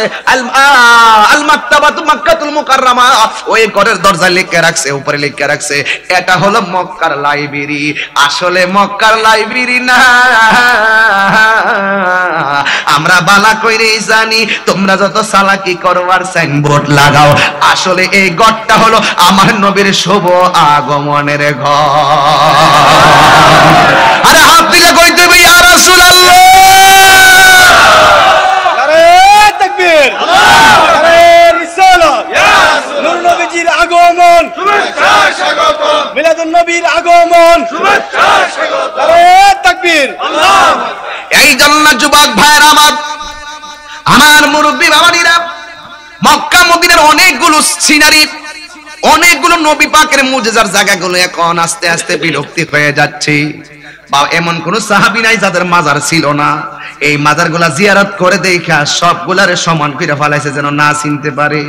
আল মাকতাবাতু মক্কাতুল মুকাররমা। ওই ঘরের দরজায় লিখে রাখছে, উপরে লিখে রাখছে এটা হলো মক্কার লাইব্রেরি। আসলে মক্কার লাইব্রেরি না, আমরা বালা কইরেই জানি তোমরা যত চালাকি করবার সাইনবোর্ড লাগাও, আসলে এই ঘরটা হলো আমার নবীর শুভ আগমনের ঘর। আরে হাত দিলে কইতে হবে ইয়া রাসূলুল্লাহ। আরে তাকবীর, আরে রিসালাত, নূর নবীজির আগমন, শুভেচ্ছা স্বাগতম, মিলাদুন নবীর আগমন, শুভেচ্ছা স্বাগতম, আরে তাকবীর, আল্লাহ। এই জন্য যুবক ভাইরা আমার মুরব্বী বাবানীরা, মক্কা মদিনার অনেকগুলো সিনারি, অনেকগুলো নবী পাকের মুজিজার জায়গাগুলো এখন আস্তে আস্তে বিলুপ্তি হয়ে যাচ্ছে। বা এমন কোন সাহাবী নাই যাদের মাজার ছিল না। এই মাজারগুলা জিয়ারত করে দেখা সবগুলারে সমান করে ফেলাইছে যেন না চিনতে পারে।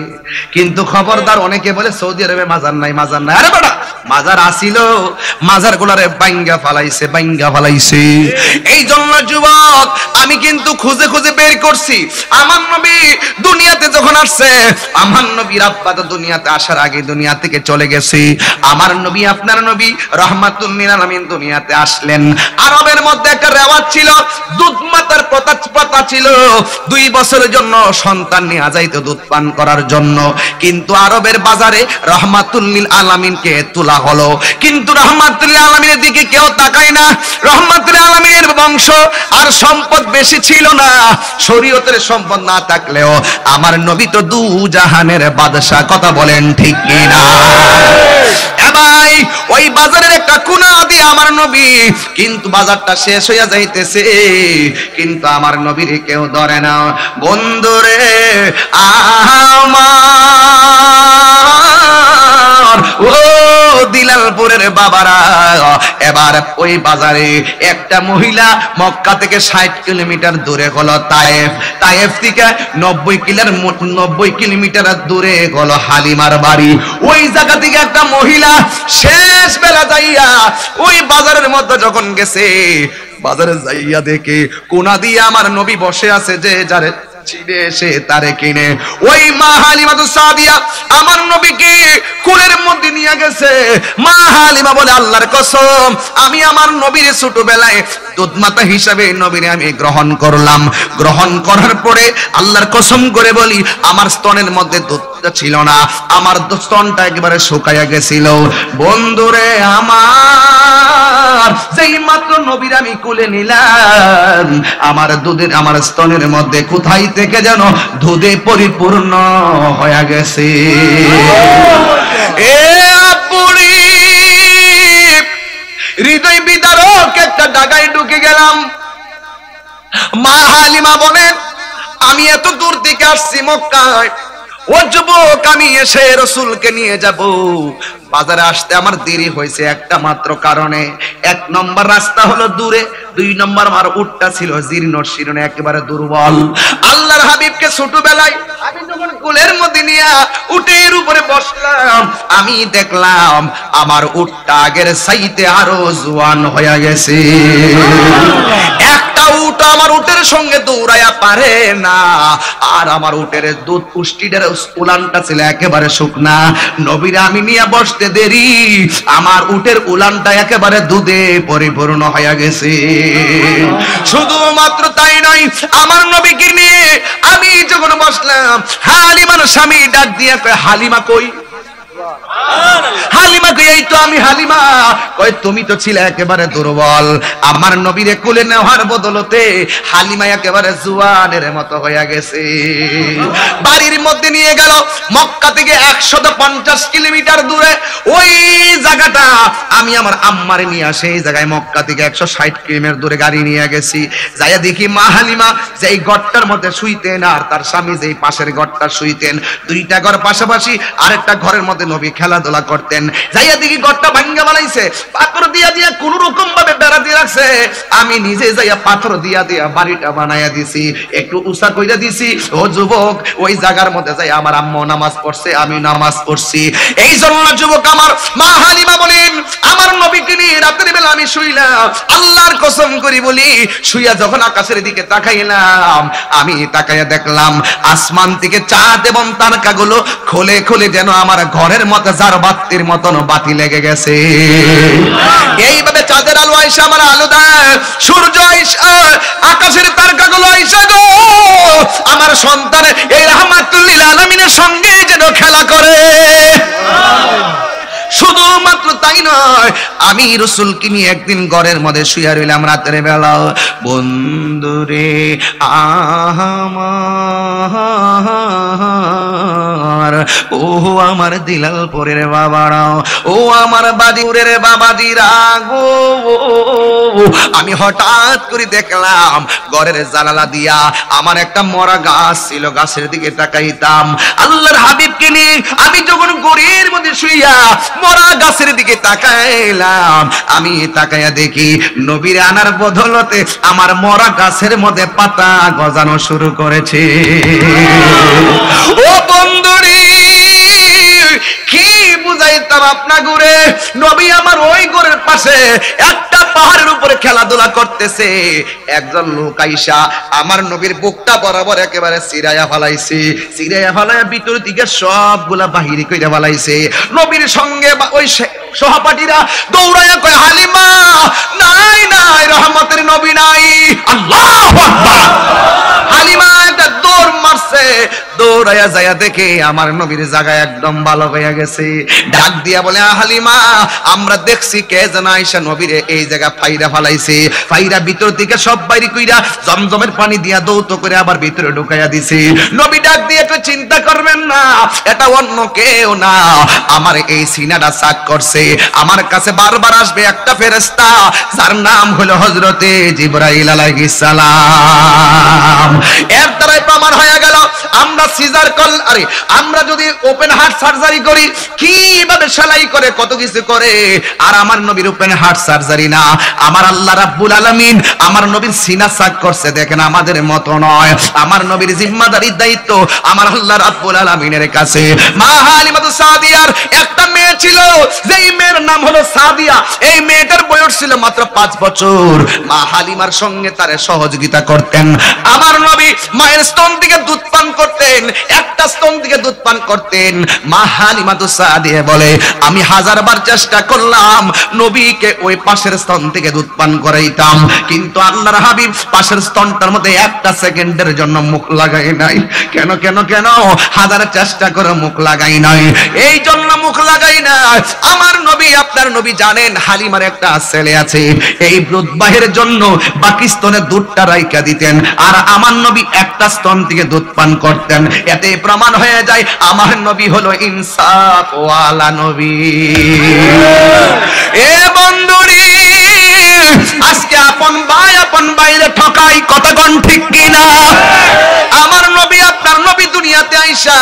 কিন্তু খবরদার, অনেকে বলে সৌদি আরবে মাজার নাই, মাজার নাই। আরে বেটা, মাজার আসিল, মাজার গুলারে বাইঙ্গা ফালাইছে, বাইঙ্গা ফালাইছে। এই জন্য যুবক আমি কিন্তু খুঁজে খুঁজে বের করছি আমার নবী দুনিয়াতে যখন আসছে, আমার নবীর আব্বা তো দুনিয়াতে আসার আগে দুনিয়া থেকে চলে গেছে। আমার নবী, আপনার নবী রহমাতুল লিল আলামিন দুনিয়াতে আসলেন। আরবের মধ্যে একটা রেওয়াজ ছিল, দুধ মাতার প্রথা ছিল 2 বছরের জন্য সন্তান নিয়ে যাইতো দুধ পান করার জন্য। কিন্তু আরবের বাজারে রহমাতুল লিল আলামিনকে তোলা হলো, কিন্তু রহমাতুল লিল আলামিনের দিকে কেউ তাকায় না। রহমাতুল লিল আলামিনের বংশ আর সম্পদ বেশি ছিল না, শরীয়তের সম্পদ না থাকলেও আমার নবী তো দু জাহানের বাদশা। কথা বলেন ঠিক কিনা? ভাই, ওই বাজারের একটা কোনা দিয়ে আমার নবী, কিন্তু বাজারটা শেষ হইয়া যাইতেছে, কিন্তু আমার নবীর কেউ ধরে না। বন্ধুরে আমার ও দিলালপুরের বাবারা, এবার ওই বাজারে একটা মহিলা মক্কা থেকে 60 কিলোমিটার দূরে হলো তায়েফ, তায়েফ থেকে 90 কিলোমিটার দূরে হলো হালিমার বাড়ি। ওই জায়গা থেকে একটা মহিলা শেষ বেলা যাইয়া ওই বাজারের মধ্যে যখন গেছে, বাজারে যাইয়া দেখে কোনা দিয়ে আমার নবী বসে আছে, যে যারে চিনে সে তারে কিনে। ওই মা হালিমাতুস সাদিয়া আমার নবীকে কোলের মধ্যে নিয়ে গেছে। মা হালিমা বলে, আল্লাহর কসম, আমি আমার নবীর ছোটবেলায় দুধমাতা হিসাবে নবীরে আমি গ্রহণ করলাম। গ্রহণ করার পরে আল্লাহর কসম করে বলি, আমার স্তনের মধ্যে দুধ ছিল না, আমার স্তনটা একেবারে শুকাইয়া গেছিল। বন্ধুরে আমার, যেই মাত্র নবীর আমি কোলে নিলাম, আমার দুধের, আমার স্তনের মধ্যে কোথায় থেকে যেন দুধে পরিপূর্ণ হয়ে গেছে। এ আপুরি, হৃদয় বিদারক একটা জায়গায় ঢুকে গেলাম। মা হালিমা বলেন, আমি এত দূর থেকে আসছি মক্কায়, ও যুবক, আমি এসে রাসূলকে নিয়ে যাব। বাজারে আসতে আমার দেরি হয়েছে একটা মাত্র কারণে। 1 নম্বর রাস্তা হলো দূরে, 2 নম্বর আমার উটটা ছিল জীর্ণ শীর্ণ, একেবারে দুর্বল। আল্লাহর হাবিবকে ছোটবেলায় আমি যখন কোলের মধ্যে নিয়ে উটের উপরে বসলাম, আমি দেখলাম আমার উটটা আগের চাইতে আরো জোয়ান হয়ে গেছে। একটা উট আমার উটের সঙ্গে দৌড়াইয়া পারে না, আর আমার উটের দুধ পুষ্টিটার উলানটা ছিল একেবারে শুকনা। নবীরা আমি নিয়ে বসতে দেরি, আমার উটের উলানটা একেবারে দুধে পরিপূর্ণ হয়ে গেছে। শুধুমাত্র তাই নয়, আমার নবীকে নিয়ে আমি যখন বসলাম, হালিমার স্বামী ডাক দিয়ে কয়, হালিমা কই? হালিমা কই এই তো আমি হালিমা। কয় তুমি তো ছিলে একেবারে দুর্বল, আমার নবীরে কোলে নেওয়ার বদলতে হালিমা একেবারে জুয়ানের মতো হয়ে গেছে। বাড়ির মধ্যে নিয়ে গেল, মক্কা থেকে 150 কিলোমিটার দূরে ওই জায়গাটা, আমি আমার আম্মারে নিয়ে আসে এই জায়গায় মক্কা থেকে 160 কিলোমিটার দূরে গাড়ি নিয়ে গেছি। যাইয়া দেখি মা হালিমা যেই ঘরটার মধ্যে শুইতেন আর তার স্বামী যেই পাশের ঘরটা শুইতেন, দুইটা ঘর পাশাপাশি, আরেকটা ঘরের মধ্যে নবী খেলাধুলা করতেন। যাইয়া দেখি ঘরটা ভাঙ্গা বানাইছে, পাথর দিয়া দিয়া কোন রকম ভাবে বেড়া দিয়ে রাখছে। আমি নিজে যাইয়া পাথর দিয়া দিয়া বাড়িটা বানাইয়া দিছি, একটু উঁচা কইরা দিছি। ও যুবক, ওই জায়গার মধ্যে যাই আমার আম্মা নামাজ পড়ছে, আমি নামাজ পড়ছি। এই জন্য যুবক আমার মা হালিমা বলেন, আমার নবীকে নিয়ে রাতের বেলা আমি শুইলাম, আল্লাহর কসম করি বলি, শুইয়া যখন আকাশের দিকে তাকাইলাম, আমি তাকাইয়া দেখলাম আসমান থেকে চাঁদ এবং তারকাগুলো খোলে খোলে যেন আমার ঘরের মধ্যে যার বাতির মতন বাতি লেগে গেছে। এইভাবে চাঁদের আলো আইসা আমার আলো দেয়, সূর্য আইসা, আকাশের তারকাগুলো আইসা গো আমার সন্তান এই রাহমাতুল লিল আলামিনের সঙ্গে যেন খেলা করে। শুধুমাত্র তাই নয়, আমি রাসূলকে নিয়ে একদিন ঘরের মধ্যে শুয়ে রইলাম রাতের বেলা। বন্ধুরে আমার, ও আমার দিলালপুরের বাবারা, ও আমার বাদিপুরের বাবাজিরা গো, আমি হঠাৎ করে দেখলাম ঘরের জানালা দিয়া আমার একটা মরা গাছ ছিল, গাছের দিকে তাকাইতাম। আল্লাহর হাবিবকে নিয়ে আমি যখন ঘরের মধ্যে শুইয়া মরা গাছের দিকে তাকাইলাম, আমি তাকাইয়া দেখি নবীর আনার বদলতে আমার মরা গাছের মধ্যে পাতা গজানো শুরু করেছে। ও বন্ধুরে, কি বুঝাইতাম আপনা ঘুরে, নবী আমার ওই ঘরের পাশে একটা পাহাড়ের উপরে খেলাধুলা করতেছে, একজন লোক আইসা আমার নবীর বুকটা বরাবর একেবারে চিরাইয়া ফেলাইছে, চিরাইয়া ফেলাইয়া ভিতর দিকে সবগুলা বাহিরে কইরা ফেলাইছে। নবীর সঙ্গে ওই সহপাঠীরা দৌড়াইয়া কয়, হালিমা নাই নাই, রহমতের নবী নাই। আল্লাহু আকবার। হালিমা একটা দৌড় মারছে, দৌড়াইয়া যাইয়া দেখে আমার নবীর জায়গা একদম ভালো হয়ে গেছে। ডাক দিয়া বলে, হালিমা আমরা দেখছি কে যেন আইসা নবীরে এই জায়গা ফাইরা ফালাইছে, ফাইরা ভিতর থেকে সব বাইরে কইরা জমজমের পানি দিয়া দৌত করে আবার ভিতরে ঢুকাইয়া দিছে। নবী ডাক দিয়ে একটু চিন্তা করবেন না, এটা অন্য কেউ না, আমার এই সিনাটা সাক করছে, আমার কাছে বারবার আসবে একটা ফেরেশতা যার নাম হলো হযরতে জিবরাইল আলাইহিস সালাম। এর দ্বারাই প্রমাণ হয়ে গেল আমরা সিজার কল, আরে আমরা যদি ওপেন হার্ট সার্জারি করি কিভাবে সেলাই করে কত কিছু করে, আর আমার নবীর ওপেন হার্ট সার্জারি না, আমার আল্লাহ রাব্বুল আলামিন আমার নবীর সিনা সাক করছে। দেখেন আমাদের মত নয়, আমার নবীর জিম্মাদারির দায়িত্ব আমার আল্লাহ রাব্বুল আলামিনের কাছে। মা হালিমাতু সাদিয়ার একটা মেয়ে ছিল, যেই মেয়ের নাম হলো সাদিয়া, এই মেয়েটার বয়স ছিল মাত্র 5 বছর। মা হালিমার সঙ্গে তারে সহযোগিতা করতেন আমার নবী, মায়ের স্তন থেকে দুধ পান করতেন, একটা স্তন থেকে দুধ পান করতেন। মা হালিমাতু সাদিয়া বলে, আমি 1000 বার চেষ্টা করলাম নবীকে ওই পাশের স্তন থেকে দুধ পান করাইতাম, কিন্তু আল্লাহর হাবিব পাশের স্তনটার মধ্যে একটা সেকেন্ডের জন্য মুখ লাগাই নাই। কেন কেন কেন? 1000 চেষ্টা করে মুখ লাগাই নাই, এই জন্য মুখ লাগাই না, আমার নবী আপনার নবী জানেন হালিমার একটা ছেলে আছে, এই দুধবাহের জন্য বাকি স্তনে দুধটা রাইখা দিতেন, আর আমার নবী একটা স্তন থেকে দুধ পান করতেন। এতে প্রমাণ হয়ে যায় আমার নবী হলো ইনসাফ ওয়ালা নবী। এ বন্ধুরি, আজকে আপন ভাই আপন বাইরে ঠকাই, কথা কোন ঠিক কিনা? আমার নবী আপনার নবী দুনিয়াতে আইসা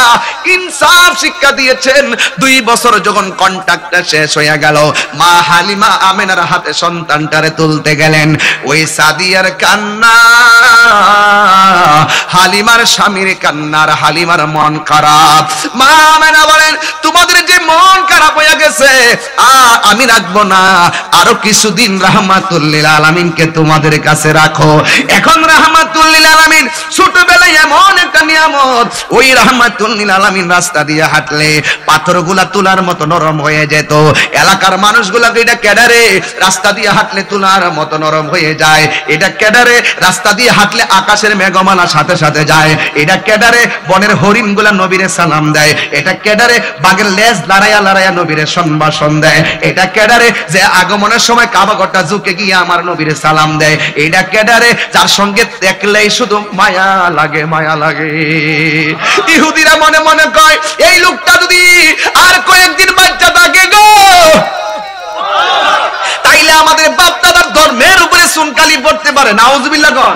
ইনসাফ শিক্ষা দিয়েছেন। 2 বছর যখন কন্ট্রাক্টটা শেষ হয়ে গেল, মা হালিমা আমেনার হাতে সন্তানটারে তুলতে গেলেন, ওই সাদিয়ার কান্না, হালিমার স্বামীর কান্নার, হালিমার মন খারাপ। মা আমেনা বলেন, তোমাদের যে মন খারাপ হয়ে গেছে আমি রাখবো না, আরো কিছুদিন রাহমাতুল লিল আলামিনকে তোমাদের কাছে রাখো। এখন রাহমাতুল লিল আলামিন ছোটবেলায় এমন একটা নিয়ামত, ওই রাহমাতুল লিল আলামিন আলামিন রাস্তা দিয়ে হাঁটলে পাথরগুলা তুলার মতো নরম হয়ে যেত। এলাকার মানুষগুলাকে এটা কেডারে রাস্তা দিয়ে হাঁটলে তুলার মতো নরম হয়ে যায়, এটা কেডারে রাস্তা দিয়ে হাঁটলে আকাশের মেঘমালা সাথে সাথে যায়, এটা কেডারে বনের হরিণগুলা নবীরে সালাম দেয়, এটা কেডারে বাঘের লেজ লড়াইয়া লড়াইয়া নবীরে সম্ভাষণ দেয়, এটা কেডারে যে আগমনের সময় কাবাঘরটা ঝুঁকে গিয়ে আমার নবীরে সালাম দেয়, এটা কেডারে যার সঙ্গে দেখলেই শুধু মায়া লাগে মায়া লাগে। ইহুদিরা মনে মনে কয় এই লোকটা যদি আর কয়েকদিন বাচ্চা থাকে গো তাইলে আমাদের বাপ দাদার ধর্মের উপরে সুনকালি পড়তে পারে। নাউজুবিল্লাহ কোন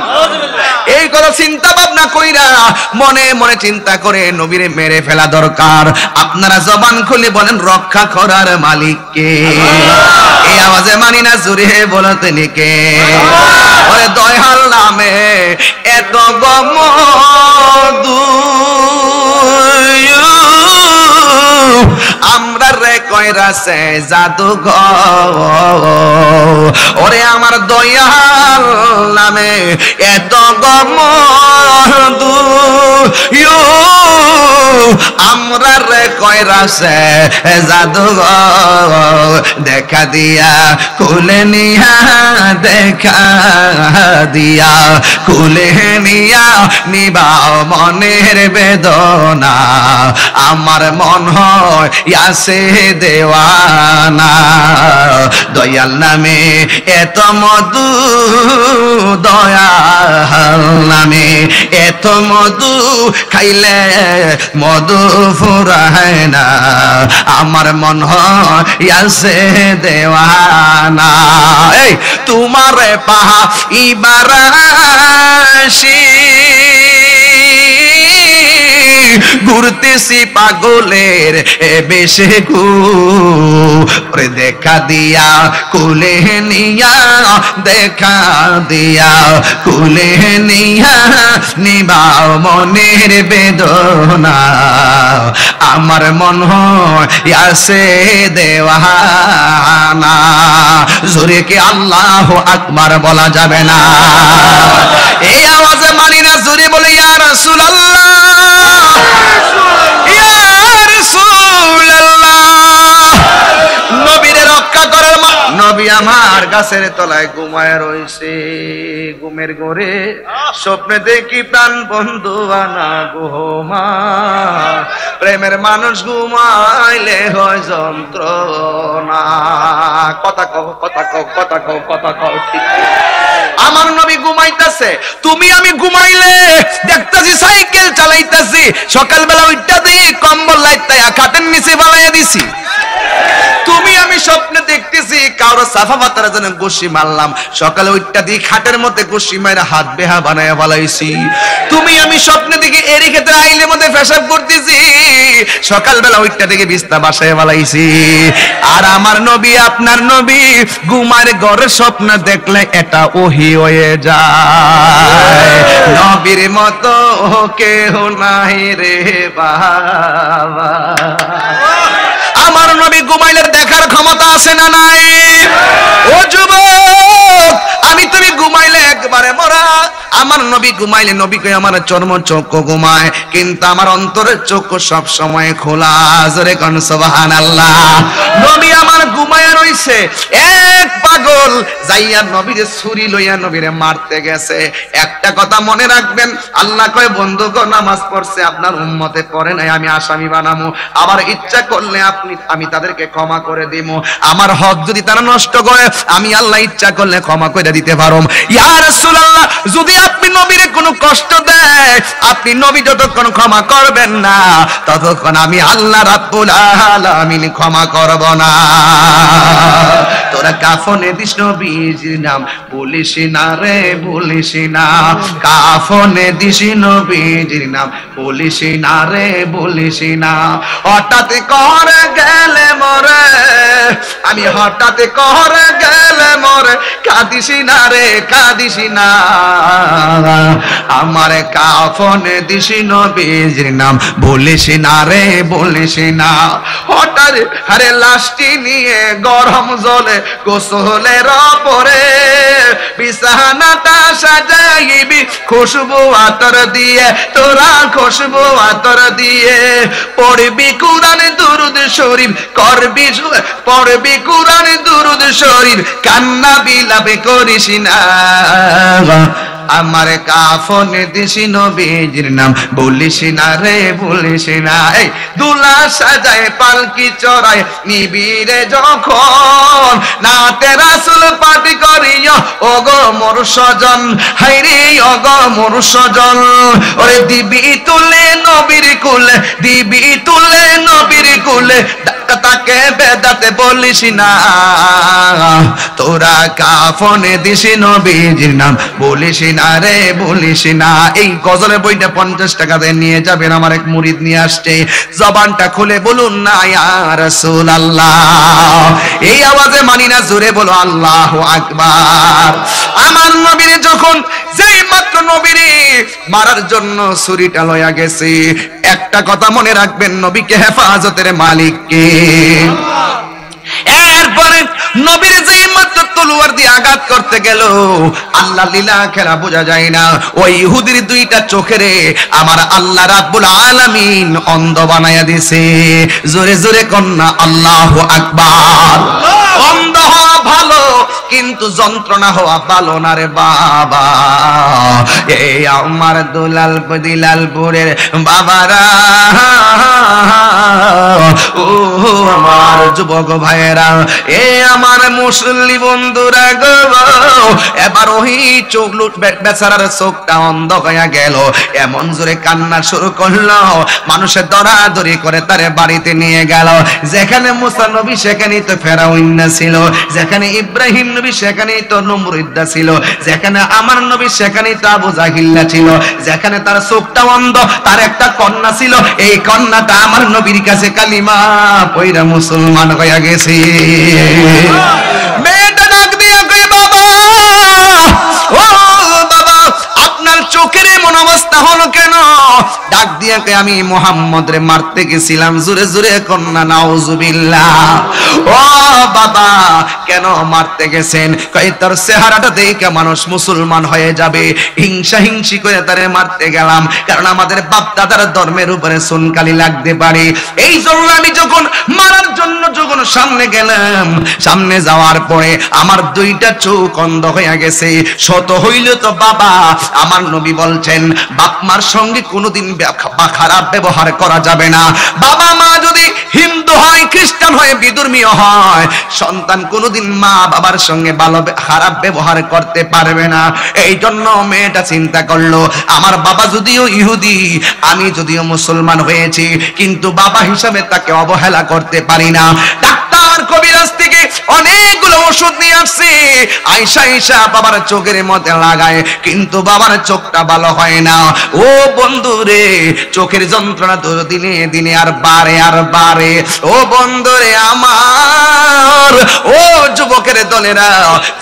এই কথা চিন্তা ভাবনা কইরা মনে মনে চিন্তা করে নবীরে মেরে ফেলা দরকার। আপনারা জবান খুলে বলেন রক্ষা করার মালিক কে? এই আওয়াজে মানি না জোরে বলতেন কে? ওরে দয়াল নামে এত গমদু আমরা রে কইরাছে জাদুঘর। ওরে আমার দয়াল নামে এত গমদু আমরা রে কইরাছে জাদুঘর। দেখা দিয়া খুলে নিয়া দেখা দিয়া খুলে নিয়া নিবা মনের বেদনা। আমার মন হয় ইয়াসে দেওয়ানা। দয়াল নামে এত মধু, দয়াল নামে এত মধু, খাইলে মধু ফুরায় না। আমার মন হয় ইয়াসে দেওয়ানা। এই তোমারে পাহা ইবারাশি ঘুরতেছি পাগলের বেশে ঘুরে। দেখা দিয়া কুলে নিয়া দেখা দিয়া কুলে নিয়া নিবা মনের বেদনা। আমার মন হয় ইয়াসে দেওয়ানা। জোরে কি আল্লাহু আকবার বলা যাবে না? এই আওয়াজে মানি না জোরে বলে ইয়া রাসূলুল্লাহ, ইয়া রাসূলুল্লাহ। নবীরে রক্ষা করার নবী আমার গাছের তলায় ঘুমায় রইছে। ঘুমের ঘরে স্বপ্নে দেখি প্রাণ বন্ধু আনা গোমা। প্রেমের মানুষ ঘুমাইলে হয় যন্ত্রণা। কথা কও কথা কও কথা কও কথা কও ঠিক। আমার নবী ঘুমাইতেছে, তুমি আমি ঘুমাইলে দেখতেছি সাইকেল চালাইতেছি। সকালবেলা উঠটা দিয়ে কম্বল লাইতায়া খাটের নিচে বালাইয়া দিছি। তুমি আমি স্বপ্নে দেখতেছি কারো সাফা পাতার জন্য গোশি মারলাম। সকালে উঠটা দিয়ে খাটের মধ্যে গোশি মাইরা হাত বেহা বানায়া বালাইছি। তুমি আমি স্বপ্নে দেখি এরি ক্ষেত্রে আইলের মধ্যে পেশাব করতেছি। সকালবেলা উঠটা থেকে বিছনা বাসায় বালাইছি। আর আমার নবী আপনার নবী ঘুমার ঘরের স্বপ্ন দেখলে এটা ওহি হয়ে যায়। নবীর মতো কেহ নাই রে বাবা। আমার নবী ঘুমাইলে দেখার ক্ষমতা আছে না নাই? ও যুবক, আমি তুমি ঘুমাইলে একবারে মরা। আমার নবী ঘুমাইলে নবী কই আমার চর্ম চক্ষু ঘুমায়, কিন্তু আমার অন্তরের চক্ষু সব সময় খোলা। জোরে কোন সুবহানাল্লাহ। নবী আমার ঘুমায়া রইছে। এক পাগল যাইয়া নবীরে ছুরি লইয়া নবীরে মারতে গেছে। একটা কথা মনে রাখবেন, আল্লাহ কয় বন্ধুগণ নামাজ পড়ছে আপনার উম্মতে পড়ে নাই, আমি আসামি বানামু। আবার ইচ্ছা করলে আমি তাদেরকে ক্ষমা করে দিব। আমার হক যদি তারা নষ্ট করে আমি আল্লাহ ইচ্ছা করলে ক্ষমা করে দিতে পারো। ইয়া রাসূলুল্লাহ, যদি আপনি নবীরে কোনো কষ্ট দেয়, আপনি নবী যতক্ষণ ক্ষমা করবেন না ততক্ষণ আমি আল্লাহ রাব্বুল আলামিন ক্ষমা করব না। তোরা কাফনে দিস নবীজির নাম বলিস না রে বলিস না। কাফনে দিস নবীজির নাম বলিস না রে বলিস না। হঠাৎ করে গেলে মরে আমি, হঠাৎ করে গেলে মরে কাঁদিস না রে কাঁদিস না। আমার কাফনে দিস নবীজির নাম বলিস না রে বলিস না। হঠাৎ আরে লাশটি নিয়ে গরম জলে গোসলের পরে বিছানাটা সাজাইবি খুশবু আতর দিয়ে, তোরা খুশবু আতর দিয়ে পড়বি কুরআন দুরুদ শরীফ করবি, পড়বি কুরআন দুরুদ শরীফ, কান্না বিলাপ করিস না। আমার কাফনে দিস নবীজির নাম বলিস না রে, বলিস না। এই দুলা সাজায় পালকি চড়ায় নিবিরে যখন নাতে রাসূল পাঠ করিও ওগো মোর সজন, হাইরে ওগো মোর সজন। ওরে দিবি তুলে নবীর কুলে, দিবি তুলে নবীর কুলে, তাকে বেদাতে বলিস না। তোরা কাফনে দিস নবীজির নাম বলিস না রে, বলিস না। এই গজলের বইটা 50 টাকা দিয়ে নিয়ে যাবেন, আমার এক মুরিদ নিয়ে আসছে। জবানটা খুলে বলুন না ইয়া রাসূলুল্লাহ। এই আওয়াজে মানি না, জোরে বলো আল্লাহু আকবার। আমার নবীর যখন যেই মাত্র নবীর মারার জন্য ছুরিটা লয়া গেছে, একটা কথা মনে রাখবেন, নবীকে হেফাজতের মালিক কে? এরপরে নবীর যে মাত্র তলোয়ার দিয়ে আঘাত করতে গেল, আল্লাহ লীলা খেলা বোঝা যায় না, ওই ইহুদির দুইটা চোখেরে আমার আল্লাহ রাব্বুল আলামিন অন্ধ বানায়া দিয়েছে। জোরে জোরে কন্যা আল্লাহু আকবার। অন্ধ হওয়া ভালো, কিন্তু যন্ত্রণা হওয়া ভালো না রে বাবা। এই আমার দুলালপুরের বাবারা, ও আমার যুবক ভাইয়েরা, এ আমার মুসল্লি বন্ধুরা গো, এবার ওই চোখ বেচারার চোখটা অন্ধ হয়ে গেল, এমন জোরে কান্না শুরু করলো, মানুষের দরাদরি করে তারে বাড়িতে নিয়ে গেল। যেখানে মুসা নবী সেখানেই তো ফেরাউন ছিল, যেখানে ইব্রাহিম নবী সেখানেই তো নমরুদ ছিল, যেখানে আমার নবী সেখানেই তো আবু জাহিল ছিল, যেখানে তার চোখটা অন্ধ, তার একটা কন্যা ছিল, এই কন্যাটা আমার নবীর কাছে কালিমা পয়রা মুসলমান হয়ে গেছে। মেয়েটা ডাক দিয়ে কই, বাবা ও বাবা, আপনার চোখের এমন অবস্থা হলো কেন? ডাক দিয়ে কই, আমি মুহাম্মদ রে মারতে গেছিলাম। জোরে জোরে কন্যা নাউজুবিল্লাহ। ও বাবা, কেন মারতে গেছেন? কই, তোর চেহারাটা দেখে মানুষ মুসলমান হয়ে যাবে, হিংসা হিংসি করে তারে মারতে গেলাম, কারণ আমাদের বাপ দাদার ধর্মের উপরে সুনকালি লাগতে পারে। এই জন্য আমি যখন মারার জন্য যখন সামনে গেলাম, সামনে যাওয়ার পরে আমার দুইটা চোখ অন্ধ হয়ে গেছে। শত হইল তো বাবা, আমার নবী বলছেন বাপ মার সঙ্গে কোনোদিন খারাপ ব্যবহার করা যাবে না। বাবা মা যদি হিন্দু হয়, খ্রিস্টান হয়, বিধর্মীয় হয়, সন্তান কোনোদিন মা বাবার সঙ্গে ভালো খারাপ ব্যবহার করতে পারবে না। এই জন্য মেয়েটা চিন্তা করলো, আমার বাবা যদিও ইহুদি, আমি যদিও মুসলমান হয়েছি, কিন্তু বাবা হিসাবে তাকে অবহেলা করতে পারি না। ডাক্তার কবিরাজ থেকে অনেকগুলো ওষুধ নিয়ে আসছে, আয়সা আয়সা বাবার চোখের মধ্যে লাগায়, কিন্তু বাবার চোখটা ভালো হয় না। ও বন্ধু রে, চোখের যন্ত্রণা তো দিনে দিনে আর বাড়ে আর বাড়ে। ও বন্ধু রে আমার, ও যুবকের দলেরা,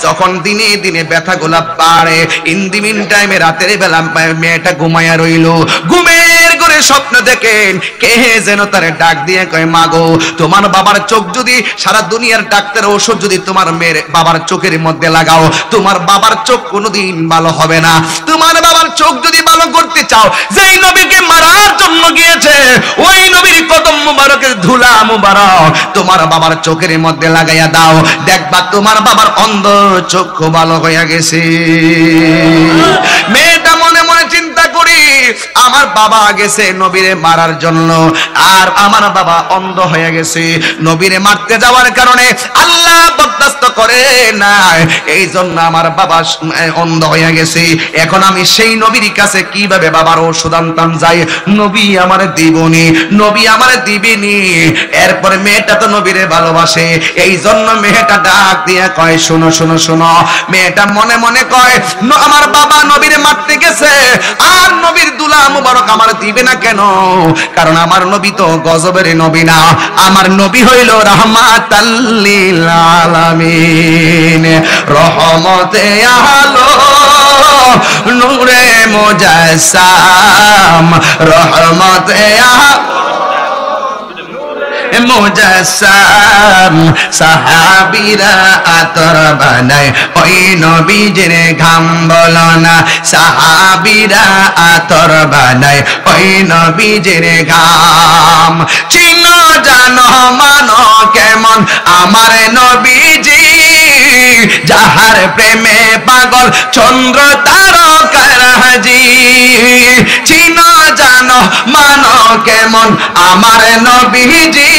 যখন দিনে দিনে ব্যথাগুলা বাড়ে, ইন দি মিন টাইমে রাতের বেলা মেয়েটা ঘুমায়া রইল, ঘুমের ঘরে স্বপ্ন দেখেন কে যেন তারে ডাক দিয়ে কয়, মাগো তোমার বাবার চোখ যদি সারা দুনিয়ার ডাক্তার ওষুধ যদি তোমার মেয়ের বাবার চোখের মধ্যে লাগাও, তোমার বাবার চোখ কোনোদিন ভালো হবে না। তোমার বাবার চোখ যদি ভালো করতে চাও, যেই নবীকে মারার জন্য গিয়েছে ওই নবীর কদম মুবারকের ধুলা মুবারক তোমার বাবার চোখের মধ্যে লাগাইয়া দাও, দেখবা তোমার বাবার অন্ধ চক্ষু ভালো হয়ে গেছে। মেয়েটা মনে মনে চিন্তা করি, আমার বাবা গেছে নবীরে মারার জন্য, আর আমার বাবা অন্ধ হয়ে গেছে। নবীরে মারতে যাওয়ার কারণে আল্লাহ বরদাস্ত করে না, এই জন্য আমার বাবা অন্ধ হয়ে গেছে। এখন আমি সেই নবীর কাছে কিভাবে বাবার ওষুধ আনতাম যাই? নবী আমার দিবনি, নবী আমার দিবিনি। এরপরে মেয়েটা তো নবীরে ভালোবাসে, এই জন্য মেয়েটা ডাক দিয়ে কয়, শোনো শোনো শোনো। মেয়েটা মনে মনে কয়, আমার বাবা নবীরে মারতে গেছে, আর নবীর দুলা মুবারক আমার দিবে না কেন? কারণ আমার নবী তো গজবের নবী না, আমার নবী হইল রাহমাতাল লিল আলামিন, রহমতে আলো নূরে মুজাসসাম, রহমতে মুজাসসাম সাহাবীরা আতর বানায় ওই নবীজির ঘাম বলো না সাহাবীরা আতর বানায় ওই নবীজির ঘাম চিনো জানো মানো কেমন আমার নবীজি যাহার প্রেমে পাগল চন্দ্র তারকার হাজি চিনো জানো মানো কেমন আমার নবীজি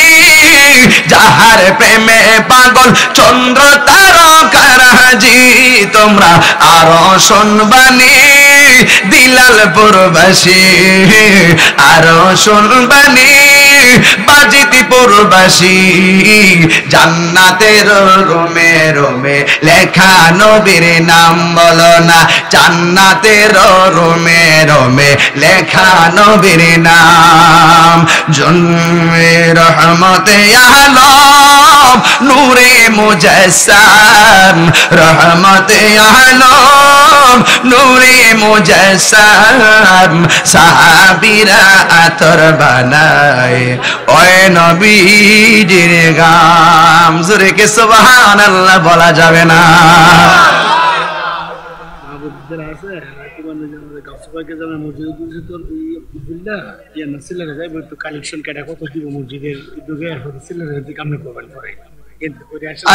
যাহার প্রেমে পাগল চন্দ্র তারকার হাজি তোমরা আরো শুনবানি দিলালপুরবাসী আরো শুনবানি বাজিতপুরবাসী জান্নাতের রোমে রোমে লেখা নবীর নাম বলো না জান্নাতের রোমে রোমে লেখা নবীর নাম জন্মে রহমতে আলম নূরে মুজাসসাম রহমতে আলম নূরে মুজাসসাম সাহাবীরা আতর বানায় ওই নবীজির গাম জোরে কে সুবহানাল্লাহ বলা যাবে না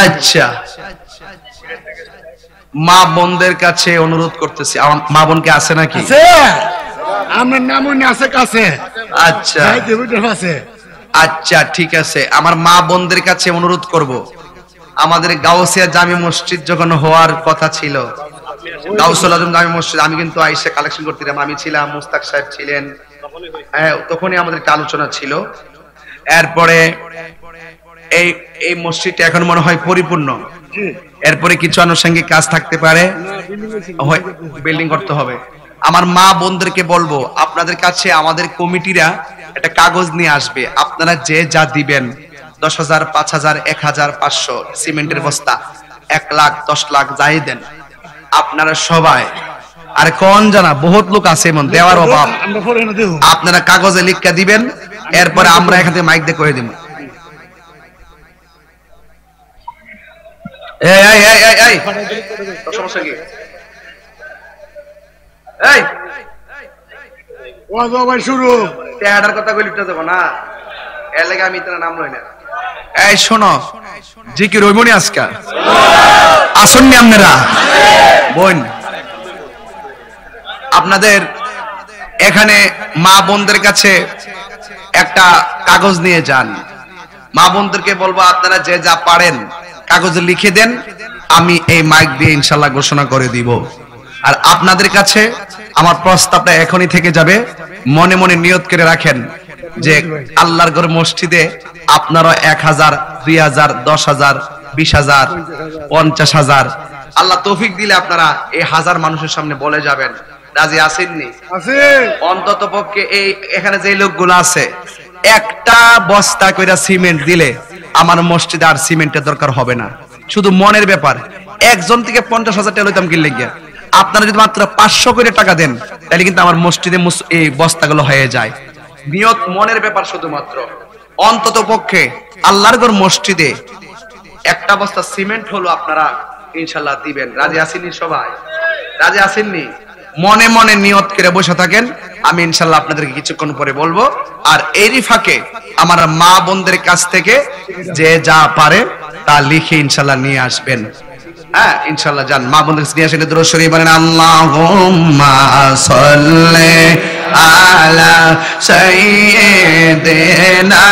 আচ্ছা মা বোনদের কাছে অনুরোধ করতেছি আমার মা বোনকে আছে নাকি আমার নাম আছে কাছে আচ্ছা আচ্ছা ঠিক আছে আমার মা বোনদের কাছে অনুরোধ করব আমাদের গাউসিয়া জামি মসজিদ যখন হওয়ার কথা ছিল গাউসুল আজম জামি মসজিদ আমি কিন্তু আইসা কালেকশন করতেছিলাম আমি ছিলাম মুস্তাক সাহেব ছিলেন হ্যাঁ তখনই আমাদের একটা আলোচনা ছিল এরপরে এই এই মসজিদটা এখন মনে হয় পরিপূর্ণ এরপরে কিছু আনুষঙ্গিক কাজ থাকতে পারে বিল্ডিং করতে হবে আমার মা বোনদেরকে বলবো আপনাদের কাছে আমাদের কমিটিরা একটা কাগজ নিয়ে আসবে আপনারা যে যা দিবেন 10,000 5,000 1,000 500 সিমেন্টের বস্তা 1 লাখ 10 লাখ যাই দেন আপনারা সবাই আর কোন জানা বহুত লোক আছে এমন দেওয়ার অভাব আপনারা কাগজে লিখে দিবেন এরপরে আমরা এখান থেকে মাইক দিয়ে করে দিব এই এই এই এই এই সমস্যা কি এই ওয়াজ ভাই শুরু টেহাডার কথা কই লিখতে যাব না এর লাগি আমি তোর নাম লই না এই শোনো জিকির হইবনি আজকে আসুননি আপনারা বোন আপনাদের এখানে মা বোনদের কাছে একটা কাগজ নিয়ে যান মা বোনদেরকে বলবো আপনারা যে যা পারেন কাগজে লিখে দেন আমি এই মাইক দিয়ে ইনশাআল্লাহ ঘোষণা করে দিব আর আপনাদের কাছে আমার প্রস্তাবটা এখনই থেকে যাবে মনে মনে নিয়ত করে রাখেন যে আল্লাহর ঘর মসজিদে আপনারা 1,000 2,000 10,000 20,000 50,000 আল্লাহ তৌফিক দিলে আপনারা এই 1000 মানুষের সামনে বলে যাবেন রাজি আছেননি আছে অন্তত পক্ষে এই এখানে যে লোকগুলো আছে একটা বস্তা কইরা সিমেন্ট দিলে আমার মসজিদে আর সিমেন্টের দরকার হবে না শুধু মনের ব্যাপার একজন থেকে 50,000 টাকা লইতাম কিনলে গিয়া আপনারা যদি মাত্র 500 করে টাকা দেন তাহলে কিন্তু আমার মসজিদে এই বস্তাগুলো হয়ে যায় নিয়ত মনের ব্যাপার শুধুমাত্র অন্তত পক্ষে আল্লাহর ঘর মসজিদে একটা বস্তা সিমেন্ট হলো আপনারা ইনশাআল্লাহ দিবেন রাজি আছেননি সবাই রাজি আছেননি মনে মনে নিয়ত করে বসে থাকেন আমি ইনশাআল্লাহ আপনাদেরকে কিছুক্ষণ পরে বলবো আর এরই ফাঁকে আমার মা বোনদের কাছ থেকে যে যা পারে তা লিখে ইনশাআল্লাহ নিয়ে আসবেন হ্যাঁ ইনশাআল্লাহ যান মা বোনদের নিয়ে আসেন দুরূদ শরীফ বলেন আল্লাহুম্মা সাল্লি আলা সাইয়্যিদিনা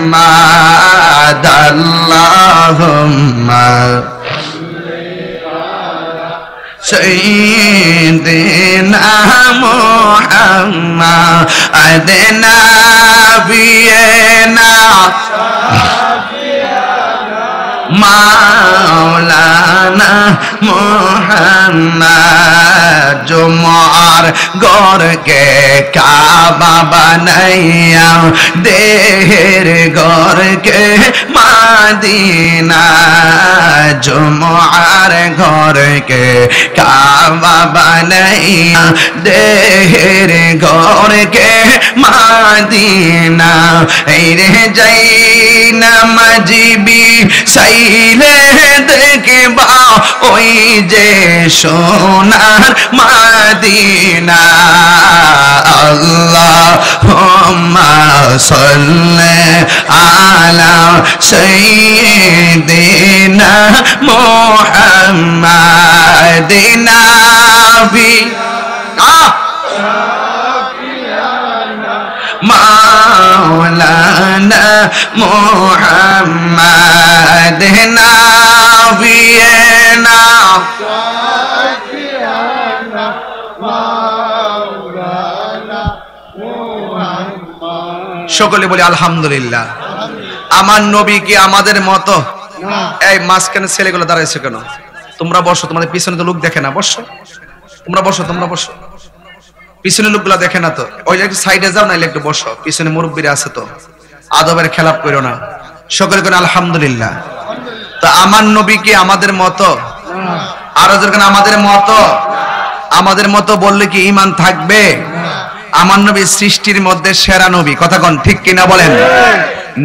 মুহাম্মাদ আল্লাহুম্মা سيدنا محمد نبينا مولانا محمد جمعر ঘরকে কাবা বানাইয়া দেহের ঘরকে মাদিনা জুমআর ঘরকে কাবা বানাইয়া দেহের ঘরকে মাদিনা এই রে যাই নামাজিবি সাইলে দেখবা ওই যে সোনার মাদিনা আল্লাহুম্মা সাল্লি আলা সাইয়্যিদিনা মুহাম্মাদিন নাবি মাওলানা মুহাম্মদ নাবিয়ানা সকলে বলি আলহামদুলিল্লাহ। আমার নবী কি আমাদের মতো? এই মাঝখানে ছেলেগুলো দাঁড়াইছে কেন? তোমরা বসো, তোমাদের পিছনে তো লোক দেখে না, বসো তোমরা, বসো তোমরা, বসো। পিছনে লোকগুলা দেখে না তো, ওই একটু সাইডে যাও, নাইলে একটু বসো, পিছনে মুরব্বীরা আছে তো, আদবের খেলাপ করো না। সকলে কোন আলহামদুলিল্লাহ। তো আমার নবী কি আমাদের মতো? আরো যখন আমাদের মতো, আমাদের মতো বললে কি ঈমান থাকবে? আমার নবী সৃষ্টির মধ্যে সেরা নবী, কথা কোন ঠিক কিনা বলেন?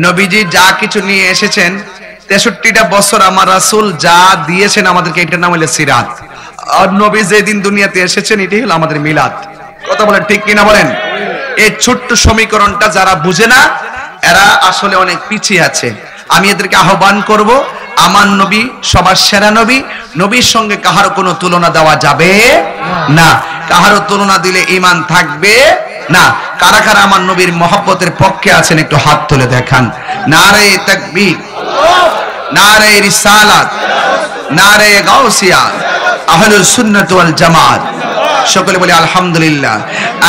নবীজি যা কিছু নিয়ে এসেছেন 63টা বছর আমার রাসূল যা দিয়েছেন আমাদেরকে, এটার নাম হলো সিরাত। আর নবী যেদিন দুনিয়াতে এসেছেন এটাই হলো আমাদের মিলাদ, কথা বলেন ঠিক কিনা বলেন? এই ছোট্ট সমীকরণটা যারা বুঝে না এরা আসলে অনেক পিছিয়ে আছে। আমি এদেরকে আহ্বান করব, আমার নবী সবার সেরা নবী, নবীর সঙ্গে কাহারও কোনো তুলনা দেওয়া যাবে না। কাহারও তুলনা দিলে ঈমান থাকবে না। কারা কারা আমার নবীর মহব্বতের পক্ষে আছেন একটু হাত তুলে দেখান। নারে তাকবীর, নারে রিসালাত, নারে গাউসিয়া, আহলুস সুন্নাত ওয়াল জামাত। সকলে বলি আলহামদুলিল্লাহ।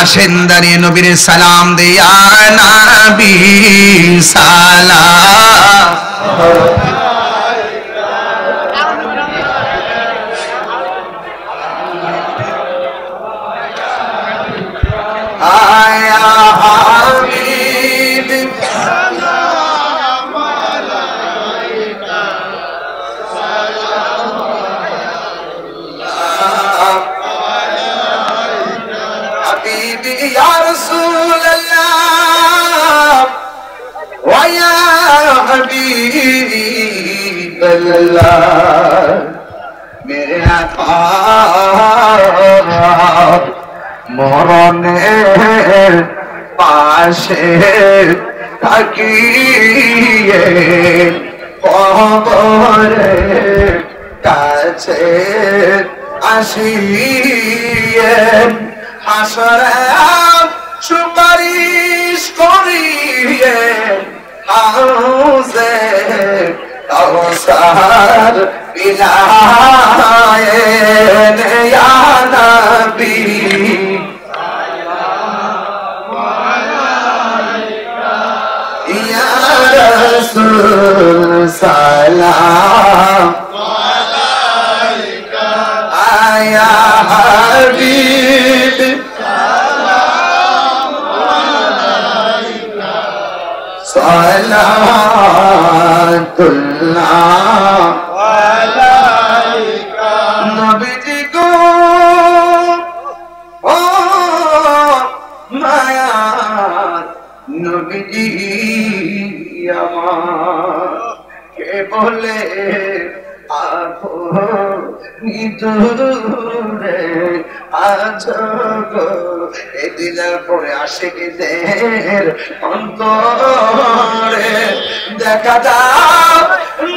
আসেন দাঁড়িয়ে নবীর সালাম দিয়া নবী সালাম। আয়া হাবিব সালাম আলাইকা সালাম আলাইকা হাবিবি ইয়া রাসূলুল্লাহ ওয়া ইয়া হাবিবাল্লাহ মেরে আকা মরণের পাশে থাকিয়ে কবরের কাছে আসিয়ে হাসরে সুপারিশ করিয়ে হাউজে কাউসার বিলায়েন ইয়া নবী সালাম আলাইকা আয়া হাবিব সালাম আলাইকা সালাতুল্লাহ আলাইকা নবীজি গো ও মায়া নবীজি আমার কে বলে আপনি দূরে আছো গো এই দিনের পরে আশিকদের অন্তরে দেখা দাও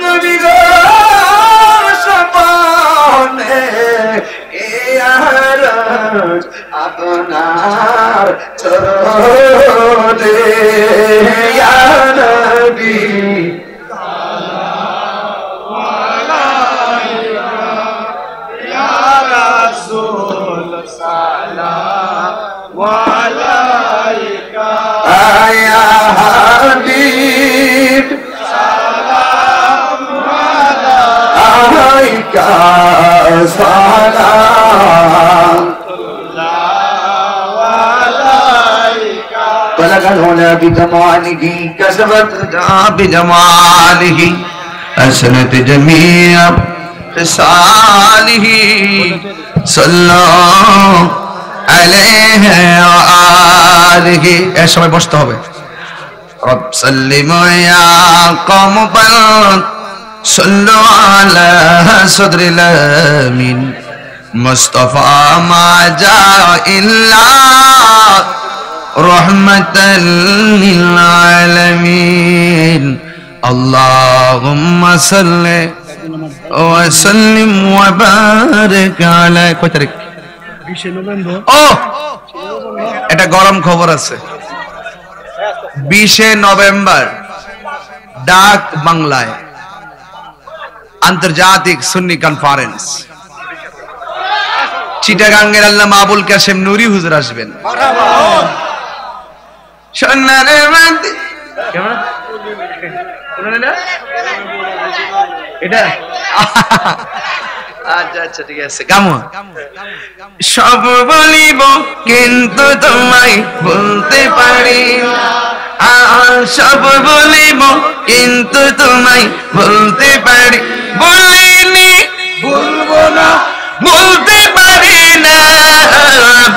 নবী গো সপনে এ আরজ আপনার চরণে ইয়া নবী আয়া হাবিব সালাম আলাইকা সালাতুল্লাহ بإحسانه كسبت بجماله حسنت جميع خصاله صلى عليه وآله এর সময় বসতে হবে رب سلم يا قوم بل صلوا على صدر الأمين مصطفى ما جاء إلا رحمة للعالمين اللهم صل وسلم وبارك على কয় তারিখ 20 নভেম্বর ও এটা গরম খবর আছে 20 নভেম্বর ডাক বাংলায় আন্তর্জাতিক সুন্নি কনফারেন্স চিটাগাঙ্গের আল্লামা আবুল কাশেম নুরি হুজুর আসবেন সোনারে মাটি কেমন শুনলেন এটা আচ্ছা আচ্ছা ঠিক আছে কেমন সব বলিব কিন্তু তোমায় বলতে পারি সব বলিব কিন্তু তোমায় বলতে পারি বলিনি বলবো না বলতে পারি না